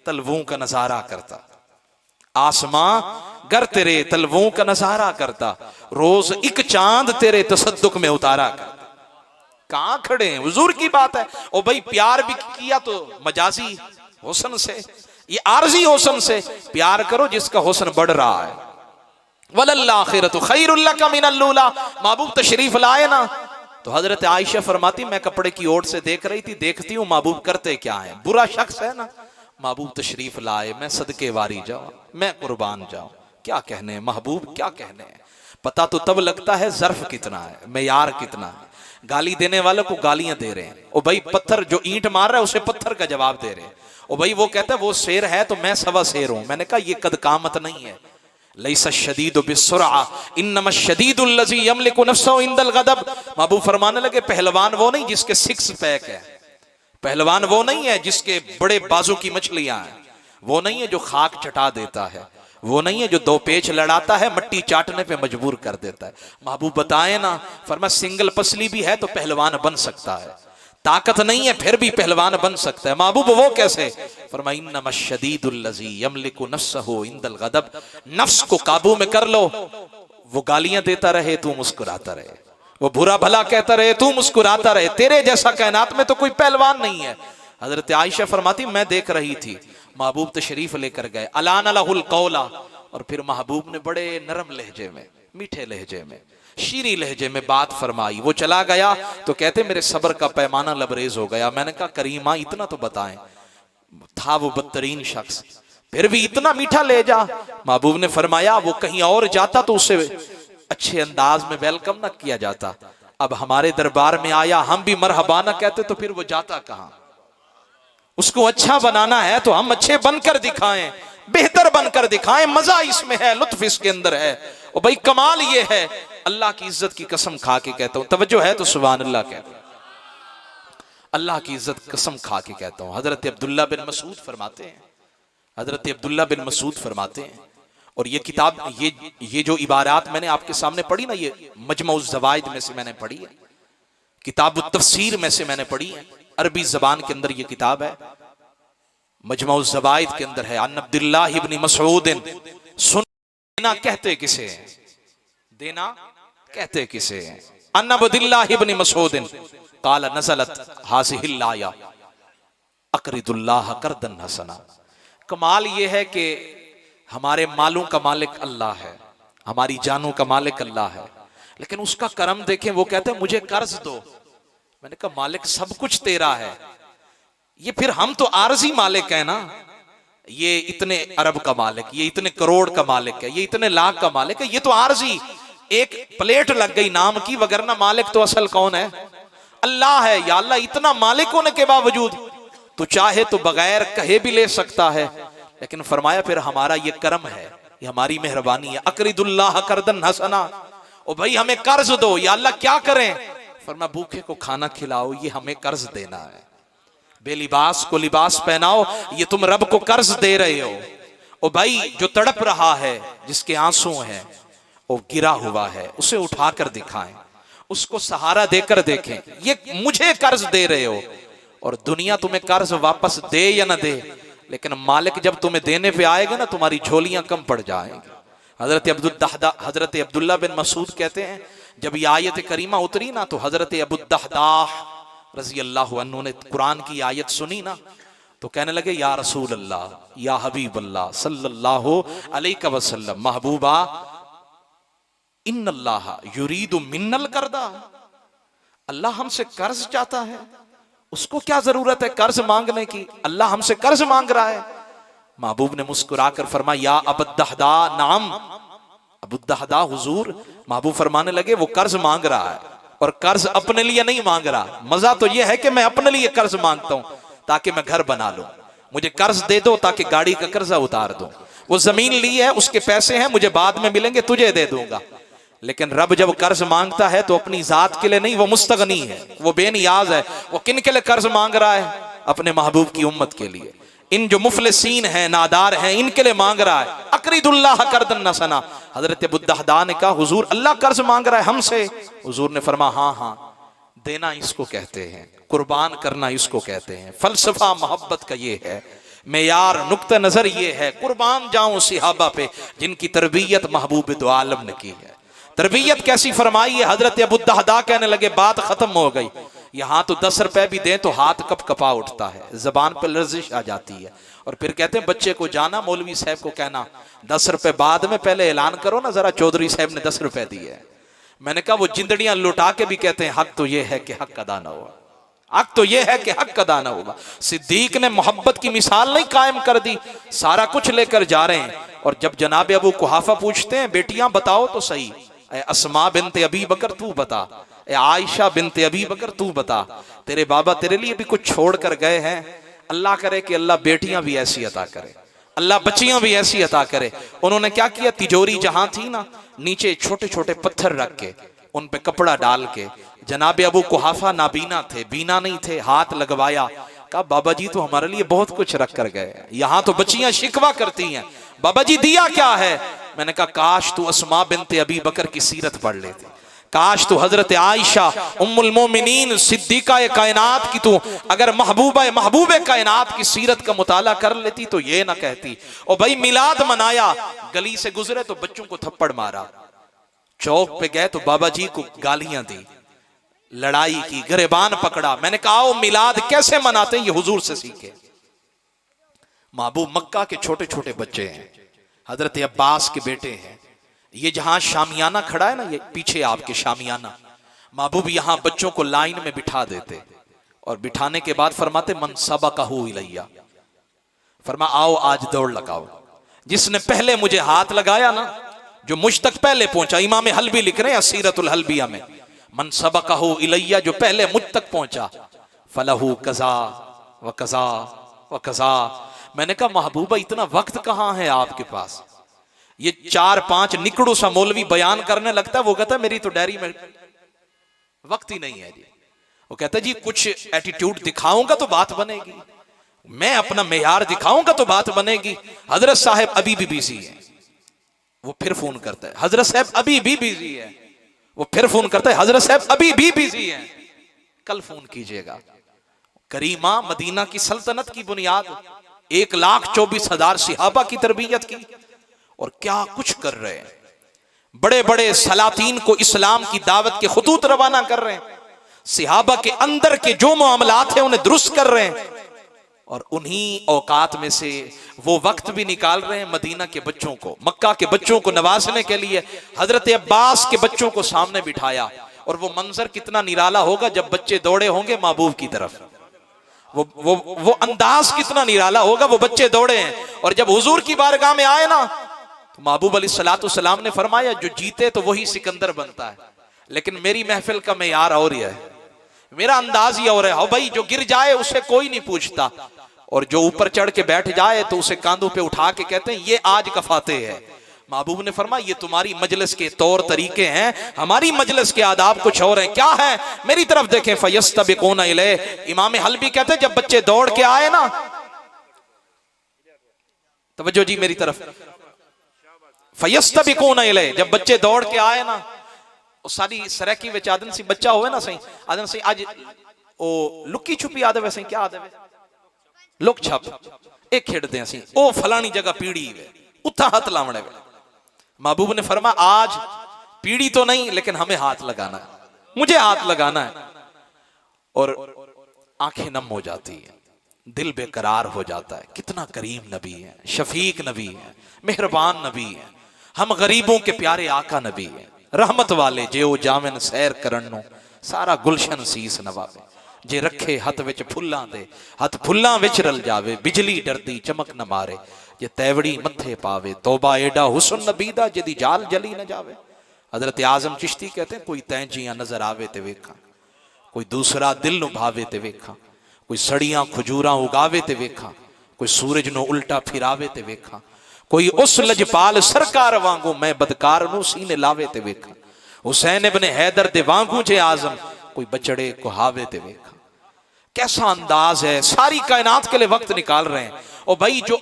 A: तलवों का नजारा करता, आसमां गर तेरे तलवों का नजारा करता, रोज एक चांद तेरे तसद्दुक में उतारा करता। कहां खड़े हैं, हुजूर की बात है। और भाई प्यार भी किया तो मजाजी हुस्न से, ये आरजी हुस्न से प्यार करो जिसका हुस्न बढ़ रहा है। वलल आखिरतु खैरुल लका मिनल ऊला। महबूब तशरीफ लाए ना तो हजरत आयशा फरमाती मैं कपड़े की ओर से देख रही थी, देखती हूँ महबूब करते क्या है, बुरा शख्स है ना। महबूब तशरीफ लाए, मैं सदके वारी जाऊं, मैं कुर्बान जाऊं, क्या कहने महबूब क्या कहने। पता तो तब लगता है ज़र्फ कितना है, मेयार कितना है। गाली देने वालों को गालियां दे रहे हैं। ओ भाई पत्थर जो ईंट मार रहा है उसे पत्थर का जवाब दे रहे हैं। ओ भाई वो कहता है वो शेर है तो मैं सवा शेर हूं। मैंने कहा ये कद कामत नहीं है। लैसा शदीदु बिस्सुरआ इन्नमा शदीदुल लज़ी यमलिकु नफ्सहु इंदल गदब। महबूब फरमाने लगे पहलवान वो नहीं जिसके सिक्स पैक है, पहलवान वो नहीं है जिसके बड़े बाजू की मछलियां हैं, वो नहीं है जो खाक चटा देता है, वो नहीं है जो दो पेच लड़ाता है मट्टी चाटने पे मजबूर कर देता है। महबूब बताए ना, फरमा सिंगल पसली भी है तो पहलवान बन सकता है, ताकत नहीं है फिर भी पहलवान बन सकता है। महबूब वो कैसे? फरमा इन्नमा शदीदुल लज़ी यमलिकु नफ्सहु इंदल गदब। नफ्स को काबू में कर लो, वो गालियां देता रहे तू मुस्कुराता रहे, वो बुरा भला कहता रहे तू मुस्कुराता रहे, तेरे जैसा कायनात में तो कोई पहलवान नहीं है। हजरत आयशा फरमाती मैं देख रही थी, महबूब तशरीफ लेकर गए, अलान लहुल कौला, और फिर महबूब ने बड़े नरम लहजे में, मीठे लहजे में, शीरी लहजे में बात फरमाई। वो चला गया तो कहते मेरे सब्र का पैमाना लबरेज हो गया। मैंने कहा करीमा इतना तो बताएं, था वो बदतरीन शख्स फिर भी इतना मीठा लहजा। महबूब ने फरमाया वो कहीं और जाता तो उसे अच्छे अंदाज में वेलकम ना किया जाता, अब हमारे दरबार में आया हम भी मरहबा ना कहते तो फिर वो जाता कहां। उसको अच्छा बनाना है तो हम अच्छे बनकर दिखाएं, बेहतर बनकर दिखाएं, मजा इसमें है, लुत्फ इसके अंदर है। और भाई कमाल ये है, अल्लाह की इज्जत की कसम खा के कहता हूं, तवज्जो है तो सुभान अल्लाह कहते हैं, अल्लाह की इज्जत कसम खा के कहता हूं। हजरत अब्दुल्ला बिन मसूद फरमाते हैं, हजरत अब्दुल्ला बिन मसूद फरमाते हैं, और ये किताब ये जो इबारात मैंने आपके सामने पढ़ी ना, ये मजमुउज़ ज़वाइद में से मैंने पढ़ी है, किताब तफसीर में से मैंने पढ़ी है, अरबी जबान के अंदर ये किताब है, मजमुउज़ ज़वाइद के अंदर है। अन अब्दुल्लाह इब्न मसऊद, सुन देना कहते किसे हैं, देना कहते किसे हैं। अन अब्दुल्लाह इब्न मसऊद काला नज़लत हाज़िहिल आया अक़रिदुल्लाह क़र्दन हसना। कमाल ये है कि हमारे मालों का मालिक अल्लाह है, हमारी जानों का मालिक अल्लाह है, लेकिन उसका करम देखें, वो कहते हैं मुझे कर्ज दो। मैंने कहा मालिक सब कुछ तेरा है, ये फिर हम तो आरजी मालिक है ना, ये इतने अरब का मालिक, ये इतने करोड़ का मालिक है, ये इतने लाख का मालिक है, ये तो आरजी एक प्लेट लग गई नाम की, वगरना मालिक तो असल कौन है? अल्लाह है। या अल्लाह इतना मालिक होने के बावजूद तो चाहे तो बगैर कहे भी ले सकता है, लेकिन फरमाया फिर हमारा ये करम है, ये हमारी मेहरबानी है। अक़रिदुल्लाह क़र्दन हसना, ओ भाई हमें कर्ज दो। या अल्लाह क्या करें? फरमाया भूखे को खाना खिलाओ, ये हमें कर्ज देना है। बेलिबास को लिबास पहनाओ, ये तुम रब को कर्ज दे रहे हो। ओ भाई जो तड़प रहा है, जिसके आंसू हैं, वो गिरा हुआ है, उसे उठाकर दिखाएं, उसको सहारा देकर देखें, ये मुझे कर्ज दे रहे हो। और दुनिया तुम्हें कर्ज वापस दे या ना दे, लेकिन मालिक जब तुम्हें देने पे आएगा ना, तुम्हारी झोलियां कम पड़ जाएंगी। हजरत अब्दुल्ला बिन मसूद कहते हैं जब ये आयत करीमा उतरी ना, तो हजरत अबू दहदाह रजी अल्लाह अन्हु ने कुरान की आयत सुनी ना, तो कहने लगे या रसूल अल्लाह, या हबीब अल्लाह सल्लल्लाहु अलैहि वसल्लम, महबूबा इन्नल्लाह युरीदु मिन्नल कर्दा, अल्लाह हमसे कर्ज चाहता है, उसको क्या जरूरत है कर्ज मांगने की, अल्लाह हमसे कर्ज मांग रहा है। महबूब ने मुस्कुराकर फरमाया या अबू दहदा, नाम अबू दहदा हुजूर। महबूब फरमाने लगे वो कर्ज मांग रहा है, और कर्ज अपने लिए नहीं मांग रहा। मजा तो यह है कि मैं अपने लिए कर्ज मांगता हूं ताकि मैं घर बना लूं, मुझे कर्ज दे दो ताकि गाड़ी का कर्जा उतार दो, वो जमीन ली है उसके पैसे हैं मुझे बाद में मिलेंगे, तुझे दे दूंगा। लेकिन रब जब कर्ज मांगता है तो अपनी जात के लिए नहीं, वो मुस्तगनी है, वो बेनियाज है। वो किन के लिए कर्ज मांग रहा है? अपने महबूब की उम्मत के लिए। इन जो मुफलिसीन हैं, नादार हैं, इनके लिए मांग रहा है। अक़रिदुल्लाह क़र्दन हसना। हजरत अबू दहदा ने कहा हुजूर अल्लाह कर्ज मांग रहा है हमसे। हुजूर ने फरमाया हाँ हाँ, देना इसको कहते हैं, कुर्बान करना इसको कहते हैं। फलसफा मोहब्बत का ये है, मेयार नुक्ता नजर ये है, कुर्बान जाऊं सिहाबा पे जिनकी तरबियत महबूब दो आलम ने की है। तरबियत कैसी फरमाई है? हजरत अबू दहदा कहने लगे बात खत्म हो गई, यहाँ तो 10 रुपए भी दें तो हाथ कप कपा उठता है, जबान पर लर्जिश आ जाती है। और फिर कहते हैं बच्चे को जाना मौलवी साहब को कहना 10 रुपए बाद में, पहले ऐलान करो ना जरा चौधरी साहब ने 10 रुपए दिए। मैंने कहा वो जिंदड़ियां लुटा के भी कहते हैं हक तो ये है कि हक अदा ना हुआ, हक तो ये है कि हक अदा ना हुआ। सिद्दीक ने मोहब्बत की मिसाल नहीं कायम कर दी, सारा कुछ लेकर जा रहे हैं। और जब जनाब अबू कुहाफा पूछते हैं बेटियां बताओ तो सही, अस्मा बिनते अबी बकर तू बता, ए आयशा बिनते अबी बकर, तू बता तेरे बाबा तेरे लिए भी कुछ छोड़ कर गए हैं? अल्लाह करे कि अल्लाह बेटियां भी ऐसी अता करे, अल्लाह बच्चियां भी ऐसी अता करे। उन्होंने क्या किया, तिजोरी जहां थी ना, नीचे छोटे छोटे पत्थर रख के उन पे कपड़ा डाल के, जनाबे अबू कुहाफा नाबीना थे, बीना नहीं थे, हाथ लगवाया, कहा बाबा जी तो हमारे लिए बहुत कुछ रख कर गए, यहाँ तो बच्चियां शिकवा करती हैं, बाबा जी दिया क्या है? मैंने कहा काश तू अस्मा बिनते अबी बकर की सीरत पढ़ लेती, काश तू हजरत आयशा उम्मुल मोमिनीन सिद्दीका कायनात की तू अगर महबूबे कायनात की सीरत का मुताला कर लेती तो ये ना कहती ओ भाई मिलाद मनाया, गली से गुजरे तो बच्चों को थप्पड़ मारा, चौक पे गए तो बाबा जी को गालियां दी, लड़ाई की, गिरबान पकड़ा। मैंने कहा ओ मिलाद कैसे मनाते हैं, ये हुजूर से सीखे। महबूब मक्का के छोटे छोटे बच्चे हैं, हजरत अब्बास के बेटे हैं, ये जहां शामियाना खड़ा है ना, ये पीछे आपके शामियाना, महबूब यहां बच्चों को लाइन में बिठा देते और बिठाने के बाद फरमाते मन सबक़हु इलैया, फरमा आओ आज दौड़ लगाओ, जिसने पहले मुझे हाथ लगाया ना, जो मुझ तक पहले पहुंचा, इमाम हल्बी लिख रहे हैं सीरतुल हल्बिया में, मन सबक़हु इलैया, जो पहले मुझ तक पहुंचा, फलहु कज़ा व कज़ा व कज़ा। मैंने कहा महबूबा इतना वक्त कहां है आपके पास? ये 4-5 निकड़ू सा मौलवी बयान करने लगता है, वो कहता है मेरी तो डायरी में वक्त ही नहीं है जी। वो कहता है जी कुछ एटीट्यूड दिखाऊंगा तो बात बनेगी, मैं अपना मेयार दिखाऊंगा तो बात बनेगी। हजरत साहब अभी भी बिजी है, वो फिर फोन करता है, हजरत साहब अभी भी बिजी है, वो फिर फोन करता है, हजरत साहब अभी भी बिजी है, कल फोन कीजिएगा। करीमा मदीना की सल्तनत की बुनियाद, 1,24,000 सहाबा की तरबियत की, और क्या कुछ कर रहे हैं, बड़े बड़े सलातीन को इस्लाम की दावत के खुतूत रवाना कर रहे हैं, सहाबा के अंदर के जो मामलात हैं उन्हें दुरुस्त कर रहे हैं, और उन्हीं औकात में से वो वक्त भी निकाल रहे हैं मदीना के बच्चों को, मक्का के बच्चों को नवाजने के लिए। हजरत अब्बास के बच्चों को सामने बिठाया, और वो मंजर कितना निराला होगा जब बच्चे दौड़े होंगे महबूब की तरफ, वो अंदाज कितना निराला होगा, वो बच्चे दौड़े हैं। और जब हुजूर की बारगाह में आए ना, तो महबूब अलैहिस्सलाम ने फरमाया जो जीते तो वही सिकंदर बनता है, लेकिन मेरी महफिल का मेयार और ही है, मेरा अंदाज ही और है। हो भाई जो गिर जाए उसे कोई नहीं पूछता, और जो ऊपर चढ़ के बैठ जाए तो उसे कांधों पे उठा के कहते हैं ये आज का फातेह है। महबूब ने फरमाया ये तुम्हारी मजलिस के तौर तरीके हैं, हमारी मजलिस के आदाब कुछ और हैं। क्या है? मेरी तरफ देखें, फयस्तबिकूना इलैह। इमाम हल्बी कहते हैं जब बच्चे दौड़ के आए ना, तवज्जो जी मेरी तरफ, फयस्तबिकूना इलैह, जब बच्चे दौड़ के आए ना, सारी सरैकी विच आदन सी बच्चा होवे ना सही, आदन सी आज ओ लुकी छुपी आदे वैसे क्या आदे लुक छप एक खेड़ते हैं सी, ओ फलानी जगह पीड़ी वे उथा हाथ लावणे वे। महबूब ने फरमा आज पीड़ी तो नहीं, लेकिन हमें हाथ लगाना है, मुझे हाथ लगाना है। और आंखें नम हो जाती है, दिल बेकरार हो जाता है। कितना करीम नबी है, शफीक नबी है, मेहरबान नबी है, हम गरीबों के प्यारे आका नबी है, रहमत वाले जे ओ जावन सैर करन नो सारा गुलशन सीस नवावे, जे रखे हथ विच फुल्लां दे हथ फुल्लां विच रल जावे, बिजली डरदी चमक न मारे, जे तैवड़ी मथे पावे, तौबा एडा हुस्न नबी दा जिदी जाल जली न जावे। हजरत आजम चिश्ती कहते हैं कोई तैंजियां नजर आवे ते वेखा, कोई दूसरा दिल नु भावे ते वेखा, कोई सड़ियां खजूरां उगावे ते वेखा, कोई सूरज नु उल्टा फिरावे ते वेखा, कोई उस लजपाल सरकार वांगू मैं बदकार नु सीने लावे ते वेखा, हुसैन इब्ने हैदर दे वांगू जे आजम कोई बचड़े को हावे ते वेखा। कैसा अंदाज है, सारी कायनात के लिए वक्त निकाल रहे हैं। और भाई जो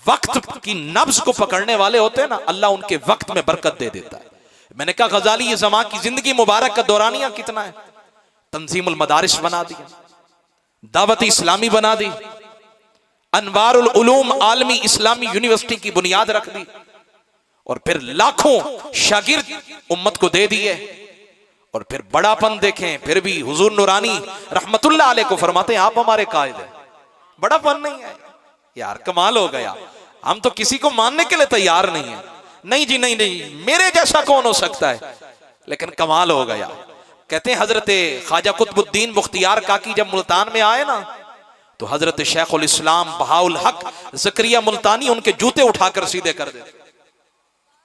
A: वक्त की नब्ज को पकड़ने वाले होते हैं ना, अल्लाह उनके वक्त में बरकत दे देता है। मैंने कहा गजाली ये ज़मा की जिंदगी मुबारक का दौरानिया कितना है, तंजीमुल मदारिस बना दिया, दावत इस्लामी बना दी, अनवारुल उलूम आलमी इस्लामी यूनिवर्सिटी की बुनियाद रख दी, और फिर लाखों शागिर्द उम्मत को दे दिए। और फिर बड़ापन देखें, फिर भी हुजूर नूरानी रहमतुल्लाह अलैह को फरमाते हैं आप हमारे कायद हैं, बड़ापन नहीं है यार, कमाल हो गया, हम तो किसी को मानने के लिए तैयार नहीं है, नहीं जी नहीं नहीं, मेरे जैसा कौन हो सकता है, लेकिन कमाल हो गया। कहते हैं हजरत ख्वाजा कुतुबुद्दीन मुख्तियार काकी जब मुल्तान में आए ना, तो हजरत शेखुल इस्लाम बहाउल हक ज़करिया मुल्तानी उनके जूते उठाकर सीधे कर देते।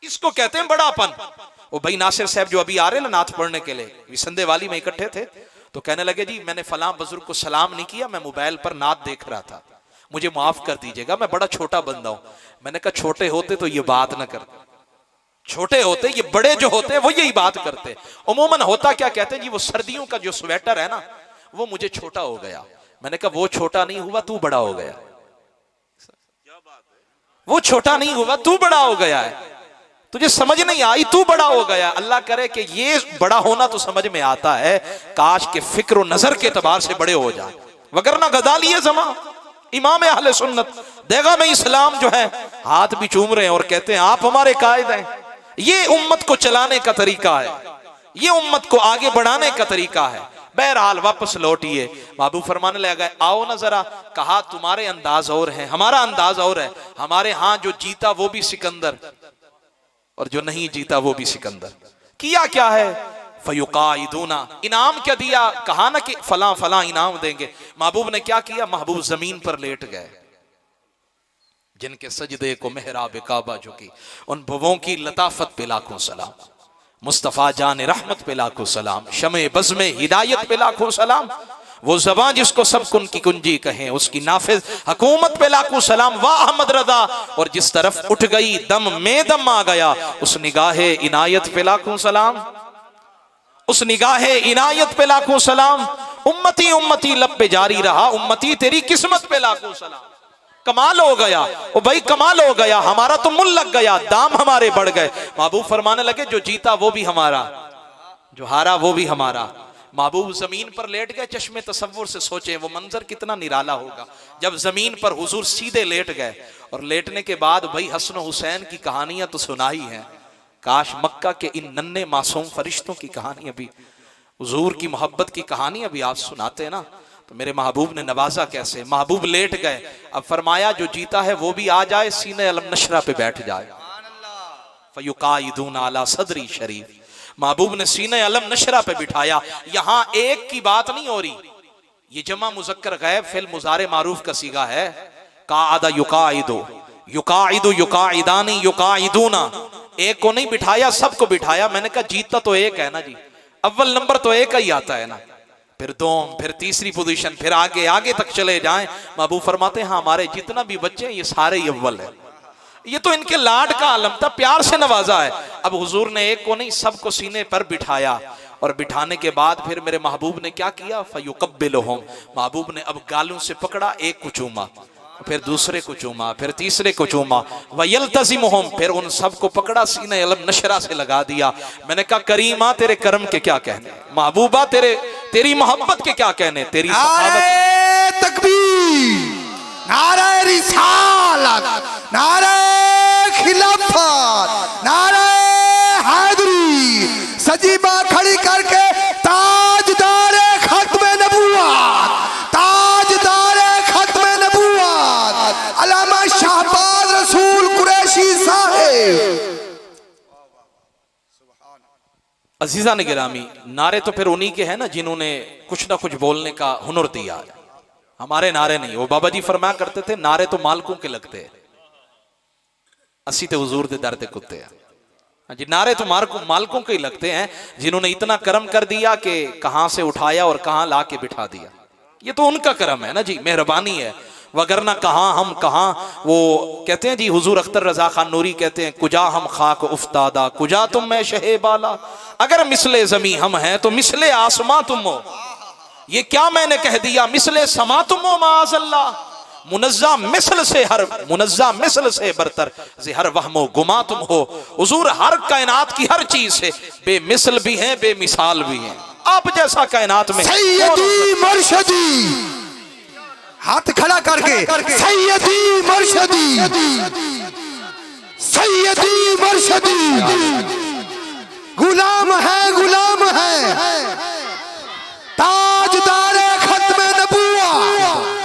A: इसको कहते हैं बड़ापन। वो भाई नासिर साहब जो अभी आ रहे ना नाथ पढ़ने के लिए, संदे वाली में इकट्ठे थे, तो कहने लगे जी मैंने फलां बुजुर्ग को सलाम नहीं किया, मैं मोबाइल पर नात देख रहा था, मुझे माफ कर दीजिएगा, मैं बड़ा छोटा बंदा हूं। मैंने कहा छोटे होते तो ये बात ना करते, छोटे होते, ये बड़े जो होते हैं वो यही बात करते। उमूमन होता क्या, कहते हैं जी वो सर्दियों का जो स्वेटर है ना वो मुझे छोटा हो गया। मैंने कहा वो छोटा नहीं हुआ, तू बड़ा हो गया। वो छोटा नहीं हुआ, तू बड़ा हो गया है, तुझे समझ नहीं आई, तू बड़ा हो गया। अल्लाह करे कि ये बड़ा होना तो समझ में आता है, काश के फिक्र और नजर के एतबार से बड़े हो जाए, वगरना गजाली जमा इमाम अहले सुन्नत देगा में इस्लाम जो है हाथ भी चूम रहे हैं और कहते हैं आप हमारे कायद हैं। ये उम्मत को चलाने का तरीका है, ये उम्मत को आगे बढ़ाने का तरीका है। बहरहाल वापस लौटिए, महबूब फरमाने लगा आओ ना जरा। कहा तुम्हारे अंदाज और है, हमारा अंदाज और है। हमारे यहाँ जो जीता वो भी सिकंदर और जो नहीं जीता वो भी सिकंदर। किया क्या है, फयुकाइदूना, इनाम क्या दिया, कहा ना कि फला फला इनाम देंगे। महबूब ने क्या किया, महबूब जमीन पर लेट गए। जिनके सजदे को मेहराब काबा झुकी, उन भवों की लताफत पे लाखों सलाम, मुस्तफ़ा जान रहमत पे लाखों सलाम, शमे बज़्मे हिदायत पे लाखों सलाम, वो ज़बान जिसको सब कुन की कुंजी कहें, उसकी नाफिज हुकूमत पे लाखों सलाम। वाह अहमद रज़ा, और जिस तरफ उठ गई दम में दम आ गया, उस निगाहे इनायत पे लाखों सलाम, उस निगाहे इनायत पे लाखों सलाम। उम्मती उम्मती लब पे जारी रहा, उम्मती तेरी किस्मत पे लाखों सलाम। कमाल हो गया, ओ भाई कमाल हो गया, हमारा तो मुल लग गया, दाम हमारे बढ़ गए। महबूब फरमाने लगे जो जीता वो भी हमारा, जो हारा वो भी हमारा। महबूब जमीन पर लेट गए। चश्मे तसव्वुर से सोचे वो मंजर कितना निराला होगा जब जमीन पर हुजूर सीधे लेट गए। और लेटने के बाद भाई हसन हुसैन की कहानियां तो सुनाई हैं, काश मक्का के इन नन्हे मासूम फरिश्तों की कहानियां भी, हुजूर की मोहब्बत की कहानियां भी आप सुनाते ना, तो मेरे महबूब ने नवाजा कैसे। महबूब लेट गए, अब फरमाया जो जीता है वो भी आ जाए, सीने अलम नशरा पे बैठ जाए। फयुकाइदून अला सदरी शरीफ, महबूब ने सीने अलम नशरा पे बिठाया। यहां एक की बात नहीं हो रही, ये जमा मुजक्कर गैब फिल मुजारे मारूफ का सीगा है। कादा युकाइदो, युकाइदु युकाइदानी युकाइदूना, एक को नहीं बिठाया सबको बिठाया। मैंने कहा जीता तो एक है ना जी, अव्वल नंबर तो एक ही आता है ना, फिर दो, फिर तीसरी पोजीशन, फिर आगे आगे तक चले जाएं। महबूब फरमाते हैं हमारे जितना भी बच्चे हैं ये सारे ही अव्वल है, ये तो इनके लाड का आलम था, प्यार से नवाजा है। अब हुजूर ने एक को नहीं सबको सीने पर बिठाया, और बिठाने के बाद फिर मेरे महबूब ने क्या किया, फयुकब्बिलुहुम, महबूब ने अब गालों से पकड़ा, एक को चूमा, फिर दूसरे को चूमा, फिर तीसरे को चूमा, वयल्तज़िमुहुम, फिर उन सबको पकड़ा, सीने अलम नशरा से लगा दिया। मैंने कहा करीमा तेरे करम के क्या कहने, महबूबा तेरी मोहब्बत के क्या कहने, तेरी
B: नारे तकबीर, नारे रिसालत, नारे खिलाफत, नारे हैदरी, सजीबा खड़ी करके ताजदारे खत्मे नबुव्वत, ताजदारे खत्मे नबुव्वत अल्लामा शाहबाज रसूल कुरैशी साहिब।
A: अजीजा ने गिरामी, नारे तो फिर उन्हीं के हैं ना जिन्होंने कुछ ना कुछ बोलने का हुनर दिया, हमारे नारे नहीं। वो बाबा जी फरमाया करते थे नारे तो मालकों के लगते हैं, असी ते हुजूर दे दर दे कुत्ते हैं जी। नारे तो मालकों के ही लगते हैं जिन्होंने इतना करम कर दिया कि कहां से उठाया और कहां ला के बिठा दिया, ये तो उनका करम है ना जी, मेहरबानी है। वगरना कहां हम कहां, वो कहते हैं जी हुजूर अख्तर रजा खान नूरी कहते हैं कुजा हम खाक उफ्तादा कुजा तुम मैं शहे बाला, अगर मिसले जमी हम हैं तो मिसले आसमां तुम हो। ये क्या मैंने कह दिया, मिसले समा तुम हो माअज़ल्लाह, मुनज़्ज़ा मिसल से हर मुनज़्ज़ा मिसल से बरतर से हर वहमो गुमा तुम हो। हुजूर हर कायनात की हर चीज से बेमिसल भी हैं, बेमिसाल भी हैं, आप जैसा कायनात में
B: सैयदी मुर्शदी, हाथ खड़ा करके सैयदी मुर्शदी, सैयदी मुर्शदी, गुलाम है गुलाम है, ताजदारे खत्मे नबुव्वत।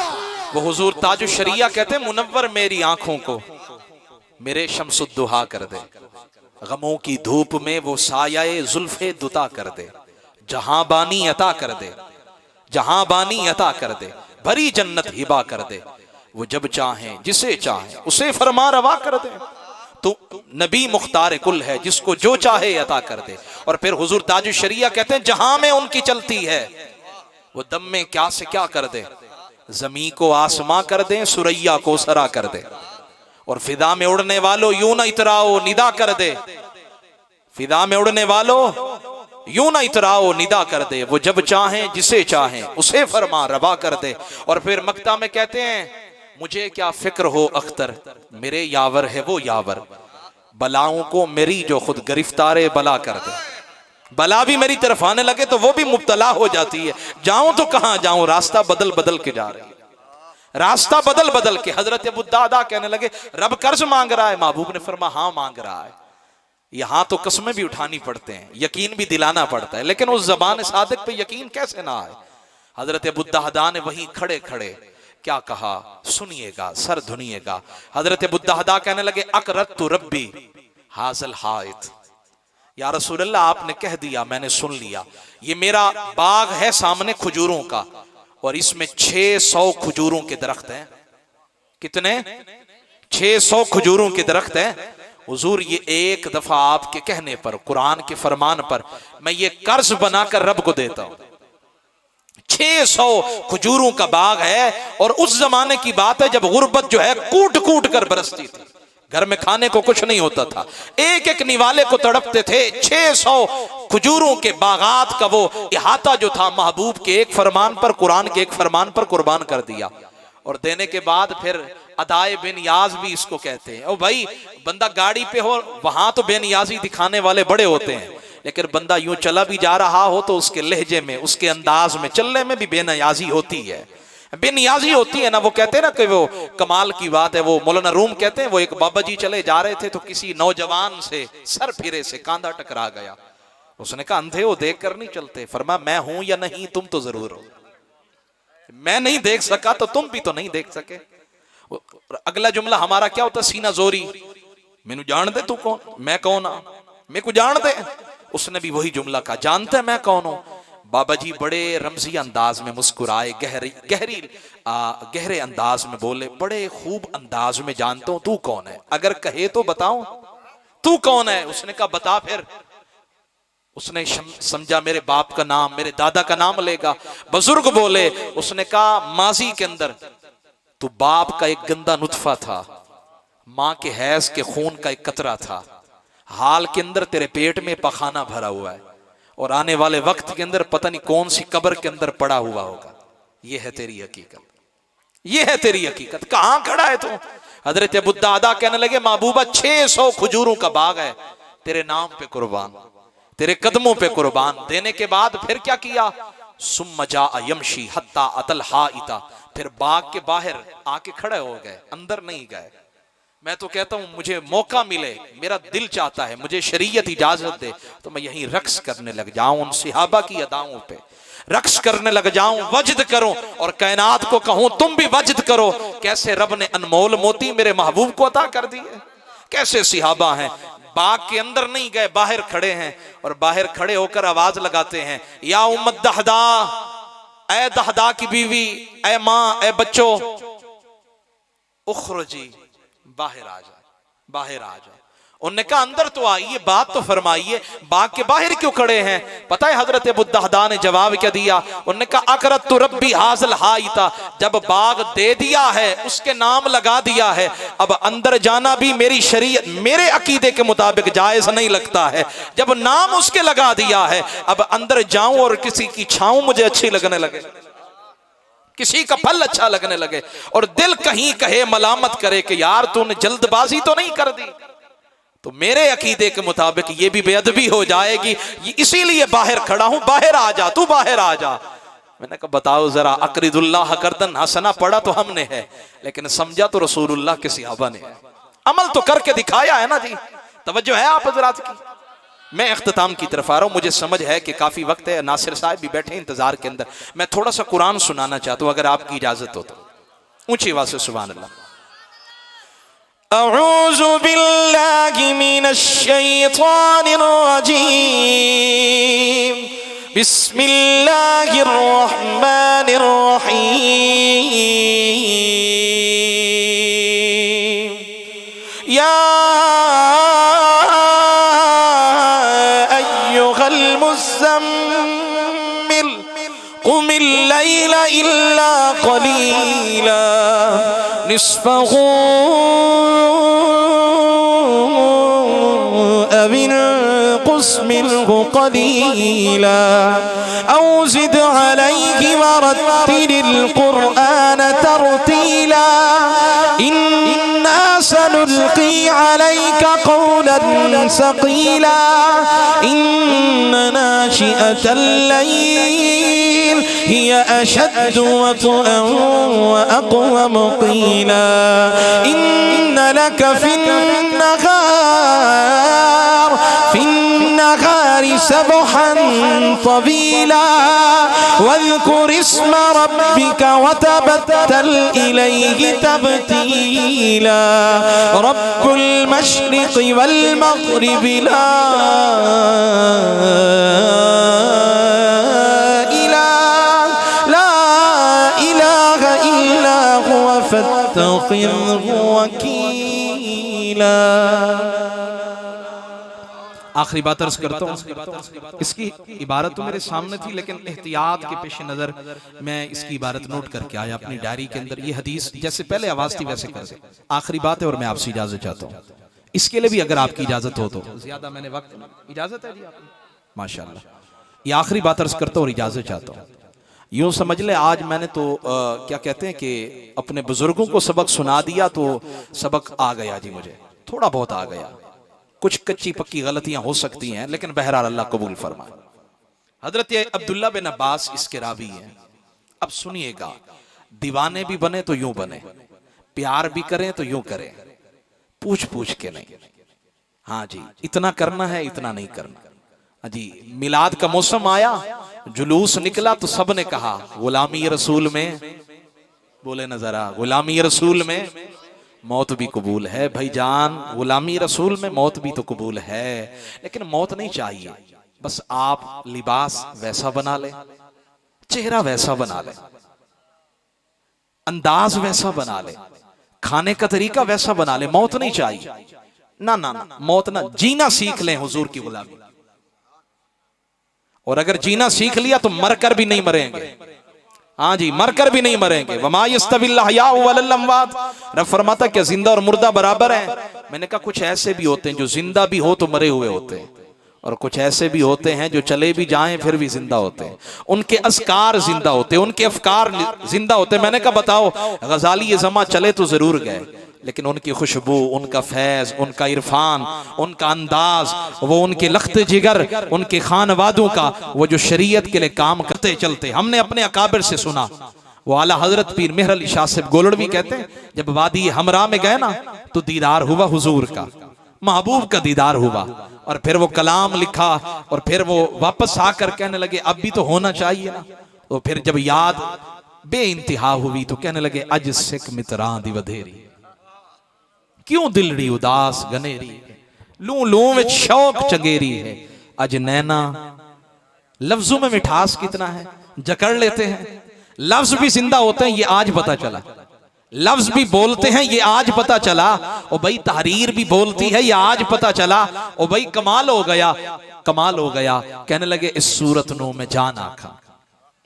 A: वो हुजूर ताजु शरिया कहते हैं मुनव्वर मेरी आंखों को मेरे शम्सुद्दुहा कर दे, गमों की धूप में वो सायाए जुल्फे दुता कर दे, जहां बानी अता कर दे, जहां बानी अता कर दे, भरी जन्नत हिबा कर दे, वो जब चाहे जिसे चाहे उसे फरमा रवा कर दे। तो नबी मुख्तार कुल है, जिसको जो चाहे अता कर दे। और फिर हुजूर ताजुल शरिया कहते हैं जहां में उनकी चलती है वो दम में क्या से क्या कर दे, जमी को आसमां कर दे, सुरैया को सरा कर दे। और फिदा में उड़ने वालों यूं ना इतराओ निदा कर दे, फिदा में उड़ने वालों यूं ना इतराओ निदा कर दे, वो जब चाहें जिसे चाहें उसे फरमा रवा कर दे। और फिर मक्ता में कहते हैं मुझे क्या फिक्र हो अख्तर, मेरे यावर है वो यावर, बलाओं को मेरी जो खुद गिरफ्तारे बला कर दे। बला भी मेरी तरफ आने लगे तो वो भी मुब्तला हो जाती है, जाऊं तो कहां जाऊं, रास्ता बदल बदल के जा रही है, रास्ता बदल बदल के। हजरत अबू दादा कहने लगे रब कर्ज मांग रहा है? महबूब ने फरमा हाँ मांग रहा है। यहां तो कस्में भी उठानी पड़ते हैं, यकीन भी दिलाना पड़ता है, लेकिन उस जबान सादिक पे यकीन कैसे ना आए। हजरत अबू दादा ने वहीं खड़े खड़े क्या कहा, सुनिएगा, सर धुनिएगा। हजरत अबू दादा कहने लगे अकरतु रब्बी हाज़ल हाइत, या रसूलल्लाह आपने कह दिया, मैंने सुन लिया। ये मेरा बाग है सामने खजूरों का, और इसमें 600 खजूरों के दरख्त हैं। कितने? 600 खजूरों के दरख्त हैं। हुजूर ये एक दफा आपके कहने पर, कुरान के फरमान पर मैं ये कर्ज बनाकर रब को देता हूं। 600 खजूरों का बाग है, और उस जमाने की बात है जब गुर्बत जो है कूट कूट कर बरसती थी, घर में खाने को कुछ नहीं होता था, एक एक निवाले को तड़पते थे। 600 खजूरों के बागात का वो इहाता जो था महबूब के एक फरमान पर, कुरान के एक फरमान पर कुर्बान कर दिया। और देने के बाद फिर अदाए बेनियाज भी इसको कहते हैं। ओ भाई, बंदा गाड़ी पे हो वहां तो बेनियाजी दिखाने वाले बड़े होते हैं, लेकिन बंदा यूं चला भी जा रहा हो तो उसके लहजे में, उसके अंदाज में, चलने में भी बेनियाजी होती है, बेनियाजी होती है ना। वो कहते हैं ना कि वो कमाल की बात है, वो मौलाना रूम कहते हैं वो एक बाबा जी चले जा रहे थे तो किसी नौजवान से सर फिरे से कांधा टकरा गया। उसने कहा अंधे हो देख कर नहीं चलते। फरमा मैं हूं या नहीं, तुम तो जरूर हो, मैं नहीं देख सका तो तुम भी तो नहीं देख सके। अगला जुमला हमारा क्या होता, सीना जोरी, मैनू जान दे तू कौन, मैं कौन आ, मेरे को जान दे। उसने भी वही जुमला कहा, जानते मैं कौन हूं। बाबा जी बड़े रमजी अंदाज में मुस्कुराए, गहरे अंदाज में बोले, बड़े खूब अंदाज में, जानता हूं तू कौन है, अगर कहे तो बताऊं तू कौन है। उसने कहा बता फिर। उसने समझा मेरे बाप का नाम, मेरे दादा का नाम लेगा। बुजुर्ग बोले, उसने कहा माजी के अंदर तू बाप का एक गंदा नुतफा था, मां के हैज के खून का एक कतरा था, हाल के अंदर तेरे पेट में पखाना भरा हुआ है, और आने वाले वक्त के अंदर पता नहीं कौन सी कब्र के अंदर पड़ा हुआ होगा। यह है तेरी हकीकत, यह है तेरी हकीकत। कहां खड़ा है तू? हजरत अबू दादा कहने लगे महबूबा 600 खजूरों का बाग है, तेरे नाम पे कुर्बान, तेरे कदमों पे कुर्बान। देने के बाद फिर क्या किया, सुम्मा जा यमशी हत्ता अतल हाइता, फिर बाग के बाहर आके खड़े हो गए, अंदर नहीं गए। मैं तो कहता हूं मुझे मौका मिले, मेरा दिल चाहता है, मुझे शरीयत इजाजत दे तो मैं यहीं रक्स करने लग जाऊं, उन सिहाबा की अदाओं पे रक्स करने लग जाऊं, वजद करूं, और कायनात को कहूं तुम भी वजद करो। कैसे रब ने अनमोल मोती मेरे महबूब को अता कर दिए, कैसे सिहाबा हैं। बाग के अंदर नहीं गए, बाहर खड़े हैं, और बाहर खड़े होकर आवाज लगाते हैं, या उम्मत दहदा, ऐ दहदा की बीवी, ऐ मां, ऐ बच्चों, उखरजी, बाहर आ जाए, बाहर आ जाए। उन्होंने कहा अंदर तो आइए, बात तो फरमाइए, बाग के बाहर क्यों खड़े हैं? पता है हजरत अबू दहदा ने जवाब क्या दिया? उन्होंने कहा अकरत तो रब्बी हाज़ल हाइता, जब बाग दे दिया है, उसके नाम लगा दिया है, अब अंदर जाना भी मेरी शरीयत, मेरे अकीदे के मुताबिक जायज नहीं लगता है। जब नाम उसके लगा दिया है, अब अंदर जाऊं और किसी की छाऊं मुझे अच्छी लगने लगे, किसी का फल अच्छा लगने लगे, और दिल कहीं कहे मलामत करे कि यार तूने जल्दबाजी तो नहीं कर दी, तो मेरे अकीदे के मुताबिक ये भी बेअदबी हो जाएगी, इसीलिए बाहर खड़ा हूं, बाहर आ जा, तू बाहर आ जा। मैंने कहा बताओ जरा, अकरिदुल्लाह करदन हसना पढ़ा तो हमने है, लेकिन समझा तो रसूलुल्लाह के सहाबा ने है, अमल तो करके दिखाया है ना जी। तवज्जो है आप हजरात की? मैं इख्तिताम की तरफ आ रहा हूं, मुझे समझ है कि काफी वक्त है, नासिर साहब भी बैठे इंतजार के अंदर। मैं थोड़ा सा कुरान सुनाना चाहता हूं, अगर आपकी इजाजत हो तो। ऊंची आवाज से सुभान अल्लाह। अऊज़ु बिल्लाहि मिनश शैतानिर रजीम, बिस्मिल्लाहिर रहमानिर रहीम। या इल्ला क़लीला निस्फ़हु अव इंक़ुस मिन्हु क़लीला औ ज़िद अलैहि वरत्तिलिल क़ुरआन तर्तीला इन्ना सनुल्क़ी अलैका क़ौलन सक़ीला इन्न नाशिअतल लैल हिय अशद्दु वत्अन व अक़वम क़ीला इन्न लक फिन्नहारि सबहन तवीला वज़्कुर इस्म रब्बिक वतबत्तल इलैहि तब्तीला रब्बुल मशरिक़ि वल मग़रिबि ला इलाहा इल्ला हुवा फत्तख़िज़हु वकीला। आखिरी बात अर्ज करता हूँ, इसकी इबारत तो मेरे सामने थी लेकिन एहतियात के पेश नजर मैं इसकी इबारत नोट करके आया अपनी डायरी के अंदर। ये हदीस जैसे पहले आवाज थी वैसे कर दे। आखिरी बात है और मैं आपसे इजाजत चाहता हूँ, इसके लिए भी अगर आपकी इजाजत हो तो। ज्यादा मैंने वक्त, इजाजत है जी आपकी? माशाअल्लाह। ये आखिरी बात अर्ज करता हूँ और इजाजत चाहता हूँ। यूं समझ ले आज मैंने तो क्या कहते हैं कि अपने बुजुर्गों को सबक सुना दिया तो सबक आ गया जी, मुझे थोड़ा बहुत आ गया। कुछ कच्ची पक्की गलतियां हो सकती हैं लेकिन बहरहाल अल्लाह कबूल फरमाए। हजरत अब्दुल्ला बिन अब्बास इसके रावी हैं। अब सुनिएगा, दीवाने भी बने तो यूं बने, प्यार भी करें तो यूं करें, पूछ पूछ के नहीं। हाँ जी, इतना करना है इतना नहीं करना। हाँ जी, मिलाद का मौसम आया, जुलूस निकला तो सब ने कहा गुलामी रसूल में, बोले न जरा, गुलामी रसूल में मौत भी कबूल है भाईजान, गुलामी रसूल में मौत भी तो कबूल है, लेकिन मौत नहीं चाहिए। बस आप लिबास वैसा बना ले, चेहरा वैसा बना ले, अंदाज वैसा बना ले, खाने का तरीका वैसा बना ले, मौत नहीं चाहिए। ना ना ना, मौत ना, जीना सीख लें हुजूर की गुलामी। और अगर जीना सीख लिया तो मरकर भी नहीं मरेंगे। हाँ जी, मरकर भी नहीं मरेंगे। वमा यस्तविल अहयाउ वल अमवात, रब फरमाता क्या जिंदा और मुर्दा बराबर हैं? मैंने कहा कुछ ऐसे भी होते हैं जो जिंदा भी हो तो मरे हुए होते हैं, और कुछ ऐसे भी होते हैं जो चले भी जाएं फिर भी जिंदा होते हैं। उनके अस्कार जिंदा होते हैं, उनके अफकार जिंदा होते हैं। मैंने कहा बताओ, गजाली ये ज़मा चले तो जरूर गए, लेकिन उनकी खुशबू, उनका फैज, उनका इरफान, उनका अंदाज, वो उनके लख्त जिगर, उनके खानवादों का, वो जो शरीयत के लिए काम करते चलते। हमने अपने अकाबिर से सुना, वो आला हजरत पीर मेहर अली शाह साहब गोलड़वी कहते हैं, जब वादी हमरा में गए ना तो दीदार हुआ हुजूर का, महबूब का दीदार हुआ, और फिर वो कलाम लिखा, और फिर वो वापस आकर कहने लगे अब भी तो होना चाहिए ना। तो फिर जब याद बे इंतहा हुई तो कहने लगे अज सिख मित्रां दी वधेरी, क्यों दिलड़ी उदास गनेरी, लू लू में शौक चंगेरी है, अज नैना। लफ्जों में मिठास कितना है, जकड़ लेते हैं। लफ्ज भी जिंदा होते हैं, ये आज पता चला। लफ्ज भी बोलते हैं, ये आज पता चला। ओ भाई तहरीर भी बोलती है, ये आज पता चला। ओ भाई कमाल हो गया, कमाल हो गया। कहने लगे इस सूरत नो में जान आखा,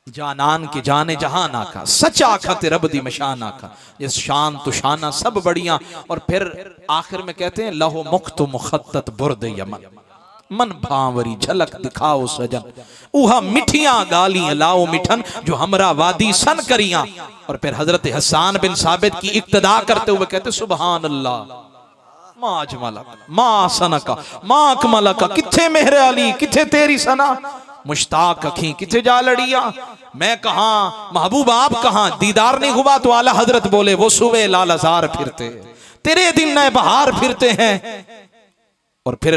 A: जानान के जाने जहान आखा, सच आखा ते रब दी मशान आखा, जिस शान तो शाना सब बढ़िया। और फिर आखिर में कहते हैं लहो मुख्त मुखत्तत बुर्द यमन, मन भावरी झलक दिखाओ सजन, उहा मिठियां गालियां लाओ मिठन, जो हमरा वादी सन करियां। और फिर हजरत हसन बिन साबित की इक्तदा करते हुए कहते सुबहान अल्लाह, मा अजमलक मा सनका मा अकमलका, किथे मेहरे अली किथे तेरी सना, मुश्ताक अखी किथे जा लड़िया, मैं कहां महबूब आप कहां। दीदार नहीं हुआ तो आला हजरत बोले वो सुबह लाल हजार फिरते, तेरे दिन नए बहार फिरते हैं। और फिर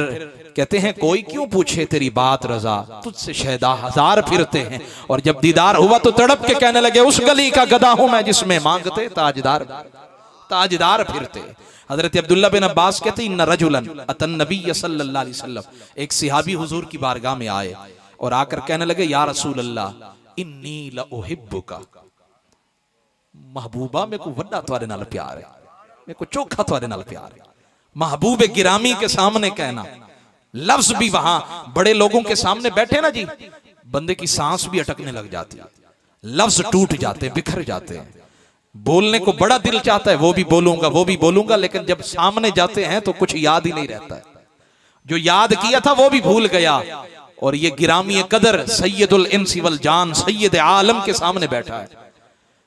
A: कहते हैं कोई क्यों पूछे तेरी बात रजा, तुझसे शहदा हजार फिरते हैं। और जब दीदार हुआ तो तड़प के कहने लगे उस गली का गधा हूं मैं जिसमें मांगते ताजदार ताजदार फिरते। हजरत अब्दुल्ला बिन अब्बास कहते इन्ना रजुलन अतन नबी सल्लल्लाहु अलैहि वसल्लम, एक सिहाबी हुजूर की बारगाह में आए और आकर कहने लगे या रसूल अल्लाह इन्नी ला उहिब्बुका, महबूबा मेरे को वड्डा तुहाडे नाल प्यार है, मेरे को चोखा तुहाडे नाल प्यार है। महबूब गिरामी के सामने कहना, लफ्ज भी वहां बड़े लोगों के सामने बैठे ना जी, बंदे की सांस भी अटकने लग जाती है। लफ्ज टूट जाते हैं, बिखर जाते हैं। बोलने को बड़ा दिल चाहता है, वो भी बोलूंगा वो भी बोलूंगा, लेकिन जब सामने जाते हैं तो कुछ याद ही नहीं रहता है। जो याद किया था वो भी भूल गया। और ये गिरामी कदर सैयदुल इंसी वल जान, सैयद आलम के सामने बैठा है।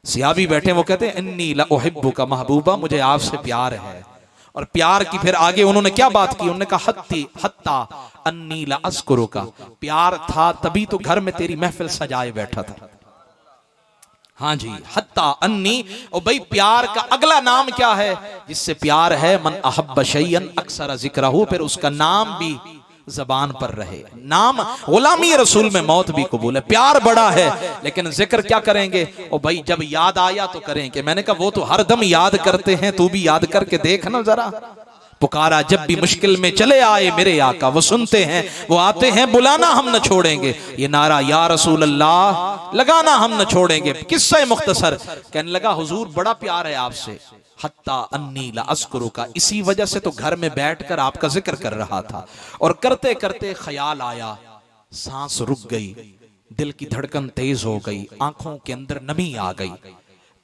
A: सियाबी बैठे, वो कहते हैं अन्नी ला उहिब्बुका महबूबा, मुझे आपसे प्यार है। और प्यार की फिर आगे उन्होंने क्या बात की, उन्होंने कहा हत्ता अन्नी ला अस्कुरुका, प्यार था तभी तो घर में तेरी महफिल सजाए बैठा था। हाँ जी, हत्ता अन्नी। और भाई प्यार का अगला नाम क्या है, जिससे प्यार है, मन अहब्ब शैयन अक्सर जिक्रहु, फिर उसका नाम भी जबान पर रहे। नाम गुलामी रसूल में मौत भी कबूल है। प्यार बड़ा है लेकिन जिक्र क्या करेंगे, और भाई जब याद आया तो करेंगे। मैंने कहा वो तो हर दम याद करते हैं, तू भी याद करके देख ना जरा। पुकारा जब भी मुश्किल में चले आए मेरे आका, वो सुनते हैं, वो आते हैं, बुलाना हम न छोड़ेंगे। ये नारा या रसूल अल्लाह लगाना हम न छोड़ेंगे। किस्सा मुख्तसर, कहने लगा हुजूर बड़ा प्यार है आपसे, हत्ता अन्नी ला अस्कुरुका, इसी वजह से तो घर में बैठकर आपका जिक्र कर रहा था। और करते करते ख्याल आया, सांस रुक गई, दिल की धड़कन तेज हो गई, आंखों के अंदर नमी आ गई,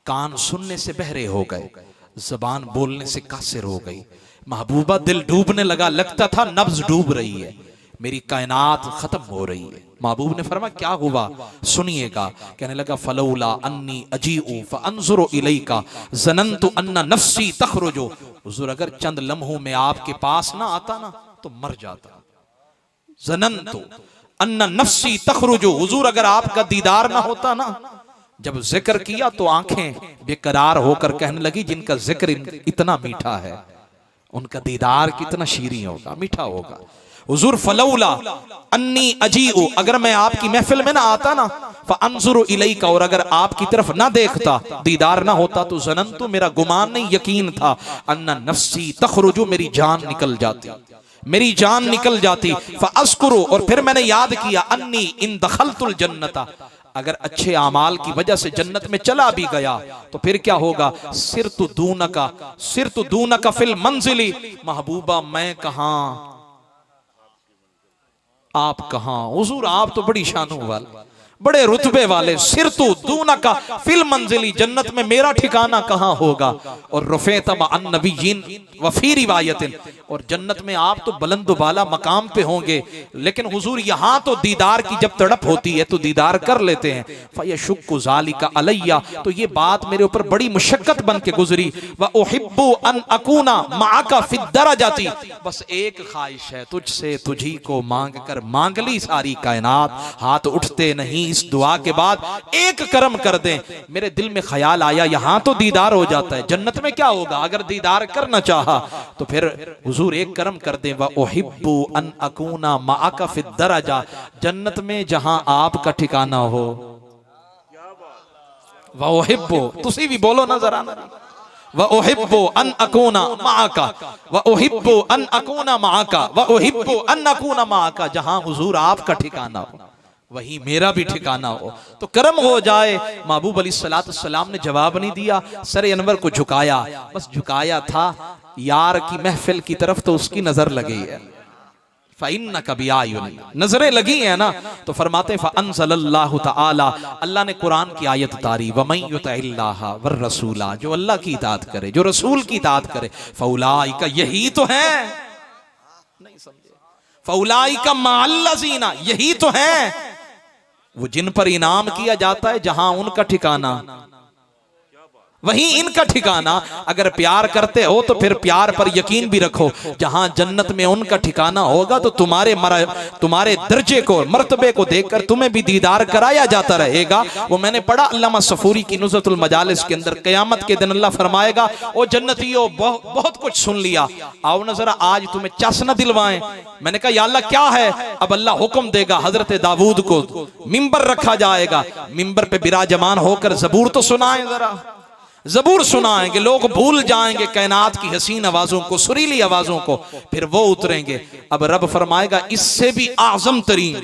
A: कान सुनने से बहरे हो गए, जबान बोलने से कासिर हो गई। महबूबा दिल डूबने लगा, लगता था नब्ज डूब रही है, मेरी कायनात खत्म हो रही है। महबूब ने फरमाया क्या हुआ, सुनिएगा। कहने लगा फलौला अन्नी अजीउ फअंजुरु इलैका ज़ननतु अन्ना नफ्सी तखरुजु, हुजूर अगर चंद लम्हों में आपके पास ना आता ना तो मर जाता। ज़ननतु अन्ना नफ्सी तखरुजु, हुजूर अगर आपका दीदार ना होता ना, जब जिक्र किया तो आंखें बेकरार होकर कहने लगी जिनका जिक्र इतना मीठा है उनका दीदार कितना शीरीं होगा, मीठा होगा। हुजूर फलौला अन्नी अजीउ, अगर मैं आपकी महफिल में ना आता ना, फअंजुरु इलैका, और अगर आपकी तरफ ना देखता, दीदार ना होता, तो ज़ननतु, मेरा गुमान नहीं यकीन था, अन्ना नफ्सी तखरुजु, मेरी जान निकल जाती, मेरी जान निकल जाती। फअस्कुरु, और फिर मैंने याद किया, अन्नी इन दखलतुल जन्नता, अगर अच्छे आमाल की वजह से जन्नत में चला भी गया तो फिर क्या होगा, सिरतु दूनका फिल मंजिली, महबूबा मैं कहां आप कहां। हुजूर आप तो बड़ी शानों वाले, बड़े रुतबे वाले, सिरतु दूनका फिल मंजिली, जन्नत में मेरा ठिकाना कहां होगा। और रुफैतम अन नबिय्यिन व फी रिवायतिन, और जन्नत में आप तो बुलंद बाला मकाम पे होंगे, लेकिन हुजूर यहां तो दीदार की जब तड़प होती है तो दीदार कर लेते हैं। फयशुक्कु ज़ालिका अलैया, तो ये बात मेरे ऊपर बड़ी मुशक्कत बन के गुजरी। व उहिब्बु अन अकूना माका फिद दरजाती, बस एक ख्वाहिश है तुझसे, तुझी को मांग कर मांग ली सारी कायनात, हाथ उठते नहीं इस दुआ के बाद, एक करम कर दें। मेरे दिल में ख्याल आया यहां तो दीदार हो जाता है, जन्नत में क्या होगा, अगर दीदार करना चाहा तो फिर हुजूर एक करम कर दें। व उहिब्बु अन अकूना माका फिद दरजा, जन्नत में जहां आपका ठिकाना हो। व उहिब्बु, तुसी भी बोलो ना जरा ना, व उहिब्बु अन अकूना माका, व उहिब्बु अन अकूना माका, व उहिब्बु अन अकूना माका, जहां हुजूर आपका ठिकाना हो वही मेरा भी ठिकाना हो, तो कर्म हो जाए। महबूब अलैहिस्सलाम ने जवाब नहीं दिया, सर अनवर को झुकाया, बस झुकाया था, यार की महफिल की तरफ तो उसकी नजर लगी है, फ़इन्नका बिआयुन, नजरें लगी है ना। तो फरमाते फ़अंज़लल्लाहु तआला, अल्लाह ने कुरान की आयत उतारी, वमन युतिइल्लाह वर रसूला, जो अल्लाह की इताअत करे, जो रसूल की इताअत करे, फ़उलाइका, यही तो है, नहीं समझे, फ़उलाइका मअल्लज़ीना, यही तो है वो जिन पर इनाम किया जाता है, जहां उनका ठिकाना वहीं इनका ठिकाना। अगर प्यार करते हो तो फिर प्यार पर यकीन भी रखो, जहां जन्नत में उनका ठिकाना होगा तो तुम्हारे दर्जे को, मर्तबे को देखकर तुम्हें भी दीदार कराया जाता रहेगा। वो मैंने पढ़ा अल्लामा सफूरी की नुज़रतुल मजालिस के अंदर, क़यामत के दिन अल्लाह फरमाएगा, ओ जन्नतियों बहुत कुछ सुन लिया, आओ ना जरा आज तुम्हें चस न दिलवाएं। मैंने कहा या अल्लाह क्या है, अब अल्लाह हुक्म देगा, हजरत दाऊद को मिंबर रखा जाएगा, मिंबर पे बिराजमान होकर ज़बूर तो सुनाएं, जरा ज़बूर सुनाएंगे, लोग भूल जाएंगे कायनात की हसीन आवाजों को, सुरीली आवाजों को, फिर वो उतरेंगे। अब रब फरमाएगा इससे भी आज़म तरीन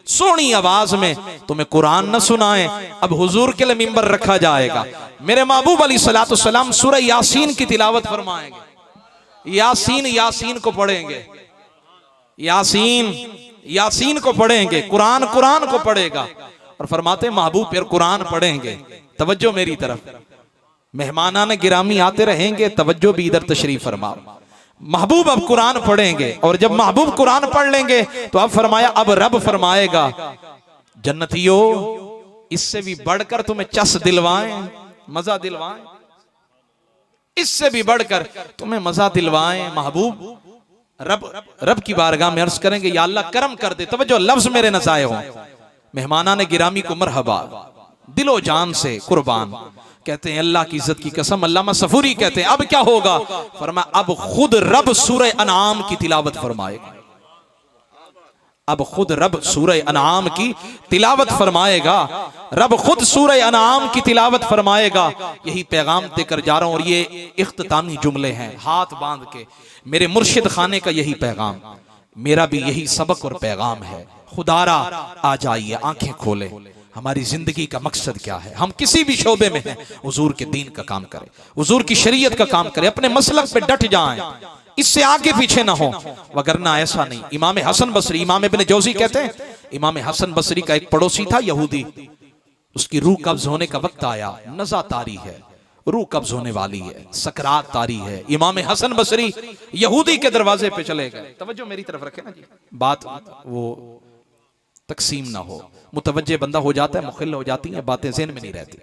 A: सोनी आवाज में तुम्हें कुरान न सुनाएं, अब हुजूर के लिए मिंबर रखा जाएगा। मेरे महबूब अलैहिस्सलाम सूरह यासीन की तिलावत फरमाएंगे, यासीन को पढ़ेंगे, यासीन को पढ़ेंगे, कुरान को पढ़ेगा। और फरमाते महबूब फिर कुरान पढ़ेंगे, तवज्जो मेरी तरफ, मेहमाना ने गिरामी आते रहेंगे, तवज्जो भी इधर तशरीफ फरमाओ। महबूब अब कुरान पढ़ेंगे और जब महबूब कुरान पढ़ लेंगे तो अब फरमाया, अब रब फरमाएगा जन्नतियों इससे भी बढ़कर तुम्हें चस दिलवाएं, मजा दिलवाएं, इससे भी बढ़कर तुम्हें मजा दिलवाएं। महबूब रब की बारगाह में अर्ज करेंगे, या अल्लाह करम कर दे, तवज्जो लफ्ज मेरे न जाए हो। मेहमाना ने गिरामी को मरहबा, दिलो जान से कुर्बान। कहते हैं अल्लाह की इज्जत की कसम, अल्लामा सफूरी कहते हैं अब क्या होगा? फरमाया अब खुद रब सूरह अनआम की तिलावत फरमाएगा, अब खुद रब सूरह अनआम की तिलावत फरमाएगा, रब खुद सूरह अनआम की तिलावत फरमाएगा। यही पैगाम देकर जा रहा हूं और ये इख्तितामी जुमले हैं हाथ बांध के, मेरे मुर्शिद खाने का यही पैगाम, मेरा भी यही सबक और पैगाम है। खुदारा आ जाइए, आंखें खोले, हमारी जिंदगी का मकसद क्या है? हम किसी भी शोबे में हैं, हुजूर के दीन का काम करें, हुजूर की शरीयत का काम करें, अपने मसलक पे डट जाएं, इससे आगे पीछे ना हो, वगरना ऐसा नहीं। इमाम हसन बसरी, इमाम इब्न जौजी कहते हैं, इमाम हसन बसरी का एक पड़ोसी था यहूदी, उसकी रूह कब्ज होने का वक्त आया, नज़ा तारी है, रूह कब्ज होने वाली है, सकरात तारी है। इमाम हसन बसरी यहूदी के दरवाजे पे चले गए। तवज्जो मेरी तरफ रखे ना जी, बात वो तकसीम ना हो, मुतवज्जे बंदा हो जाता है, मुखिल हो जाती है, बातें ज़हन में नहीं रहती।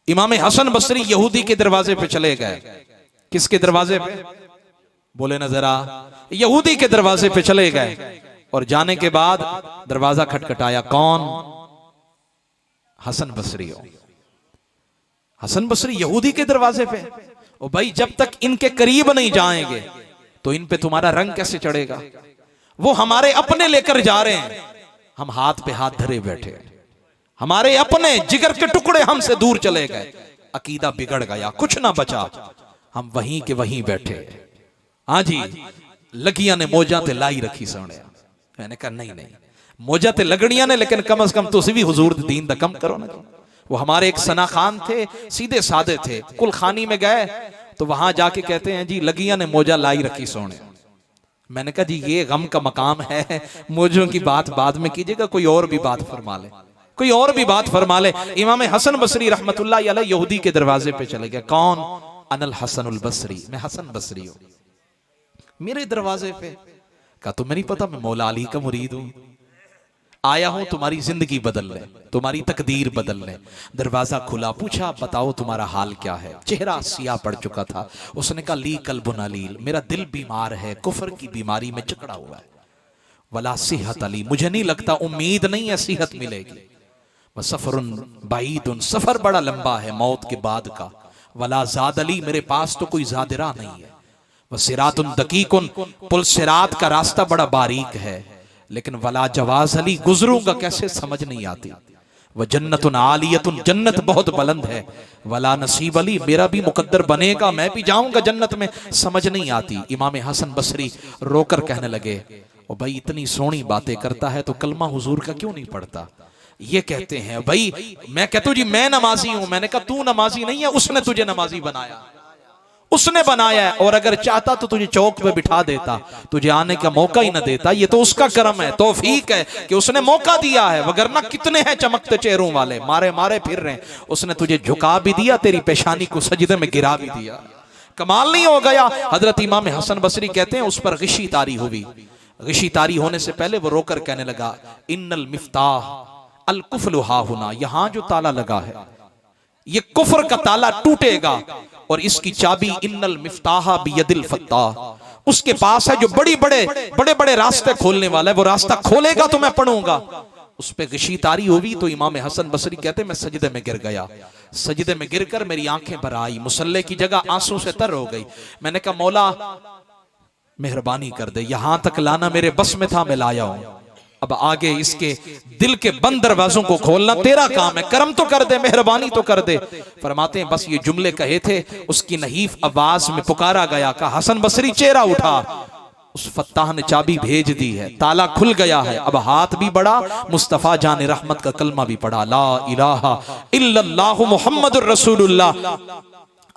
A: इमाम हसन बसरी यहूदी के दरवाजे पे चले गए। किसके दरवाजे पे? बोले ना जरा, यहूदी के दरवाजे पे चले गए और जाने के बाद दरवाजा खटखटाया, कौन? हसन बसरी हो। हसन बसरी यहूदी के दरवाजे पे। ओ भाई, जब तक इनके करीब नहीं जाएंगे तो इन पे तुम्हारा रंग कैसे चढ़ेगा? वो हमारे अपने लेकर जा रहे हैं, हम हाथ पे हाथ धरे बैठे, हमारे अपने जिगर के टुकड़े हमसे दूर चले गए, अकीदा बिगड़ गया, कुछ ना बचा, हम वहीं के वहीं बैठे। हाँ जी, लगियां ने मोजा ते लाई रखी सोने। मैंने कहा नहीं नहीं, मोजा ते लगड़ियां ने, लेकिन कम से कम तुसी भी हुजूर दी दीन दा कम करो ना। वो हमारे एक सना खान थे, सीधे सादे थे, कुल खानी में गए तो वहां जाके कहते हैं जी लगियां ने मोजा लाई रखी सोने। मैंने कहा जी ये गम का मकाम है, मोजों की बात बाद में कीजिएगा, कोई और भी बात फरमा ले, कोई और भी बात फरमा ले। इमाम हसन बसरी रहमतुल्लाह अलैह यहूदी के दरवाजे पे चले गए। कौन? अनल हसनुल बसरी, मैं हसन बसरी हूं, मेरे दरवाजे पे। कहा तुम्हें नहीं पता मैं मौला अली का मुरीद हूं, आया हूं तुम्हारी जिंदगी बदलने, तुम्हारी तकदीर बदलने। दरवाजा खुला, पूछा बताओ तुम्हारा हाल क्या है? चेहरा सियाह पड़ चुका था। उसने कहा ली कल्बुन अलील, मेरा दिल बीमार है, कुफर की बीमारी में जकड़ा हुआ है। वला सेहत अली, मुझे नहीं लगता, उम्मीद नहीं है सेहत मिलेगी। वह सफरुन बाईदुन, सफर बड़ा लंबा है मौत के बाद का। वला जाद अली, मेरे पास तो कोई जादिरा नहीं है। वह सिरातुन दकीकुन, पुल सिरात का रास्ता बड़ा बारीक है, लेकिन वला जवाज अली, गुजरूंगा कैसे समझ नहीं आती। वह जन्नतुन आलियतुन, जन्नत बहुत बुलंद है। वला नसीब अली, मेरा भी मुकद्दर बनेगा, मैं भी जाऊंगा जन्नत में, समझ नहीं आती। इमाम हसन बसरी रोकर कहने लगे, ओ भाई इतनी सोहनी बातें करता है तो कलमा हुजूर का क्यों नहीं पढ़ता? ये कहते हैं भाई, मैं कहता हूं जी मैं नमाजी हूं। मैंने कहा तू नमाजी नहीं है, उसने तुझे नमाजी बनाया, उसने बनाया है, और अगर चाहता तो तुझे चौक पे बिठा देता, तुझे आने का मौका ही ना देता। ये तो उसका करम है, तौफीक है कि उसने मौका दिया है, वगरना कितने हैं चमकते चेहरों वाले मारे मारे फिर रहे हैं। उसने तुझे झुका भी दिया, तेरी पेशानी को सजदे में गिरा भी दिया, कमाल नहीं हो गया? हजरत इमाम हसन बसरी कहते हैं उस पर गिशी तारी हुई। गिशी तारी होने से पहले वो रोकर कहने लगा, इन्नल मिफ्ताह अल कुफ्लु हाहुना, यहां जो ताला लगा है ये कुफ्र का ताला टूटेगा, और इसकी चाबी इन्नल मिफ्ताह बियदिल फत्ताह, उसके पास है जो बड़े बड़े रास्ते खोलने वाला है, वो रास्ता खोलेगा तो मैं पढ़ूंगा। उस पे गिशी तारी हुई तो इमाम हसन बसरी कहते मैं सजदे में गिर गया, सजदे में गिरकर मेरी आंखें भर आई, मुसल्ले की जगह आंसू से तर हो गई। मैंने कहा मौला मेहरबानी कर दे, यहां तक लाना मेरे बस में था, मैं लाया हूं, अब आगे इसके दिल के बंद दरवाजों को खोलना तेरा काम है, करम तो कर दे, मेहरबानी तो कर दे। फरमाते हैं बस ये जुमले कहे थे, उसकी नहीफ आवाज में पुकारा गया, कहा हसन बसरी चेहरा उठा, उस फत्ताह ने चाबी भेज दी है, ताला खुल गया है, अब हाथ भी बढ़ा, मुस्तफा जान रहमत का कलमा भी पढ़ा, ला इलाहा इल्लल्लाहु मुहम्मदुर रसूलुल्लाह।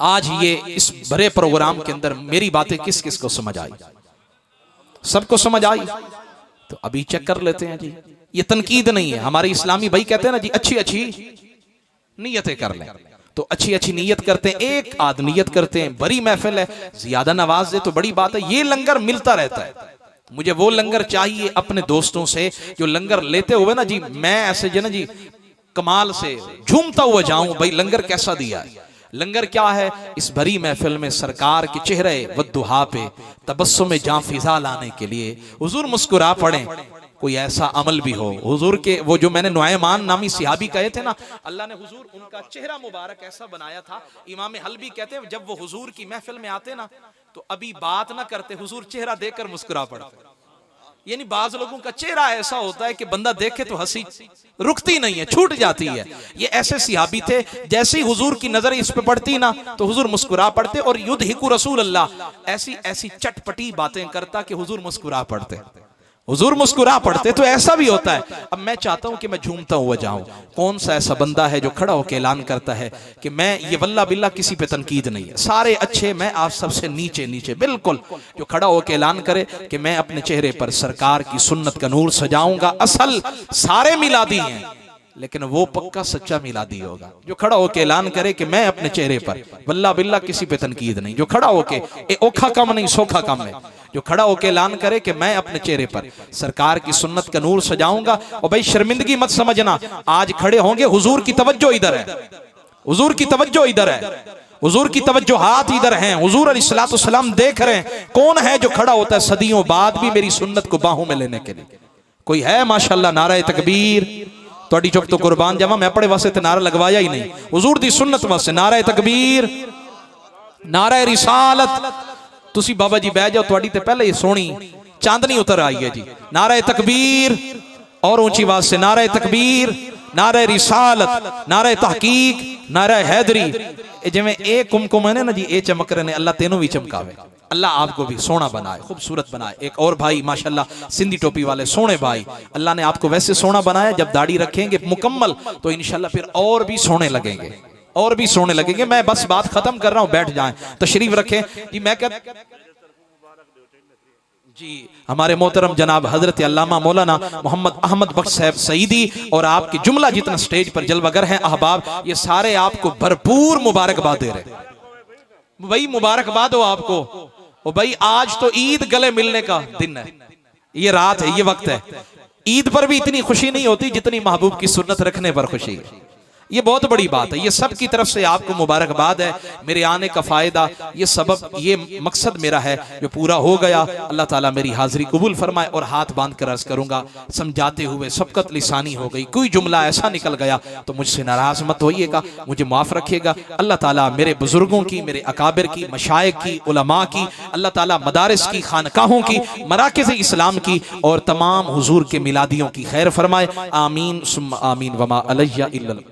A: आज ये इस बड़े प्रोग्राम के अंदर मेरी बातें किस किस को समझ आई? सबको समझ आई? तो अभी चेक कर लेते हैं जी, ये तनकीद नहीं है। हमारे इस्लामी भाई कहते हैं ना जी अच्छी अच्छी नीयतें कर लें, तो अच्छी अच्छी नीयत करते हैं, एक आध नीयत करते हैं, बड़ी महफिल है, ज्यादा नवाज दे तो बड़ी बात है। ये लंगर मिलता रहता है, मुझे वो लंगर चाहिए अपने दोस्तों से जो लंगर लेते हुए ना जी मैं ऐसे जो ना जी कमाल से झूमता हुआ जाऊं, भाई लंगर कैसा दिया है। लंगर क्या है? इस भरी महफिल में सरकार के चेहरे वद्दुहा पे तबस्सुम जां फिजा लाने के लिए हुजूर मुस्कुरा पड़े, कोई ऐसा अमल भी हो। हुजूर के वो जो मैंने नुआयमान नामी सिहाबी कहे थे ना, अल्लाह ने हुजूर उनका चेहरा मुबारक ऐसा बनाया था। इमाम हल्बी कहते हैं जब वो हुजूर की महफिल में आते ना तो अभी बात ना करते, हुजूर चेहरा देखकर मुस्कुरा पड़ते। यानी बाज लोगों का चेहरा ऐसा होता है कि बंदा देखे तो हंसी रुकती नहीं है, छूट जाती है। ये ऐसे सिहाबी थे, जैसे ही हुजूर की नजर इस पे पड़ती ना तो हुजूर मुस्कुरा पड़ते, और युद्धिकु रसूल अल्लाह ऐसी ऐसी चटपटी बातें करता कि हुजूर मुस्कुरा पड़ते, हुजूर मुस्कुरा पड़ते। तो ऐसा भी होता है। अब मैं चाहता हूं कि मैं झूमता हुआ जाऊं। कौन सा ऐसा बंदा है जो खड़ा होकर ऐलान करता है कि मैं ये वल्ला बिल्ला किसी पे तनकीद नहीं है, सारे अच्छे, मैं आप सबसे नीचे नीचे, बिल्कुल जो खड़ा होकर ऐलान करे कि मैं अपने चेहरे पर सरकार की सुन्नत का नूर सजाऊंगा। असल सारे मिलादी हैं लेकिन वो पक्का सच्चा मिलादी होगा जो खड़ा होके ऐलान करे कि मैं अपने चेहरे पर वल्ला बिल्ला किसी पे तनकीद नहीं, जो खड़ा होके ए ओखा कम नहीं सोखा कम है, जो खड़ा होके ऐलान करे कि मैं अपने चेहरे पर सरकार की सुन्नत का नूर सजाऊंगा। और भाई शर्मिंदगी मत समझना, आज खड़े होंगे, हुजूर की तवज्जो इधर है, हुजूर की तवज्जो इधर है, हुजूर की तवज्जो हाथ इधर हैं, हुजूर अलैहिस्सलातु वस्सलाम देख रहे हैं। कौन है जो खड़ा होता है सदियों बाद भी मेरी सुन्नत को बाहों में लेने के लिए? कोई है? माशाअल्लाह, नारा तकबीर। तोड़ी चुक तो कुर्बान जावा, मैं अपने वास्ते ते नारा लगवाया ही नहीं, हुजूर दी सुन्नत वास्ते नारा तकबीर, नारा रिसालत। तुसी बाबा जी बह जाओ, तोड़ी ते पहले ही सोहनी चांदनी उतर आई है जी। नारा तकबीर और ऊंची आवाज से नारा तकबीर, नारा रिसालत, नारा तहकीक, नारा हैदरी। जिवें ए कुमकुम है ना जी, ए चमक रहे ने, अल्लाह तेनों भी चमकावे, अल्लाह आपको भी सोना बनाए, खूबसूरत बनाए। एक और भाई माशाल्लाह सिंधी टोपी वाले सोने भाई, अल्लाह ने आपको वैसे सोना बनाया, जब दाढ़ी रखेंगे मुकम्मल तो इंशाल्लाह फिर और भी सोने लगेंगे, और भी सोने लगेंगे। मैं बस बात खत्म कर रहा हूं, बैठ जाएं, तशरीफ रखें जी। मैं क्या जी, हमारे मोहतरम जनाब हजरत अल्लामा मौलाना मोहम्मद अहमद बख्श साहब सईदी और आपके जुमला जितना स्टेज पर जलवागर हैं अहबाब, ये सारे आपको भरपूर मुबारकबाद दे रहे। भाई मुबारकबाद हो आपको। ओ भाई आज तो ईद गले मिलने का दिन है, ये रात है, ये वक्त है। ईद पर भी इतनी खुशी नहीं होती जितनी महबूब की सुन्नत रखने पर खुशी है। ये बहुत बड़ी बात है, ये सब की तरफ से आपको मुबारकबाद है। मेरे आने का फायदा, ये सबब, ये मकसद मेरा है जो पूरा हो गया। अल्लाह ताला मेरी हाजिरी कबूल फरमाए। और हाथ बांध कर अर्ज करूंगा, समझाते हुए सबकत लिसानी हो गई, कोई जुमला ऐसा निकल गया तो मुझसे नाराज मत होइएगा, मुझे माफ रखिएगा। अल्लाह ताला मेरे बुजुर्गों की, मेरे अकाबिर की, मशाइख की, उलमा की, अल्लाह ताला मदारिस की, खानकाहों की, मराकिज़ इस्लाम की और तमाम हुजूर के मिलादियों की खैर फरमाए। आमीन सुम्मा आमीन। वमा अलैया इल्लल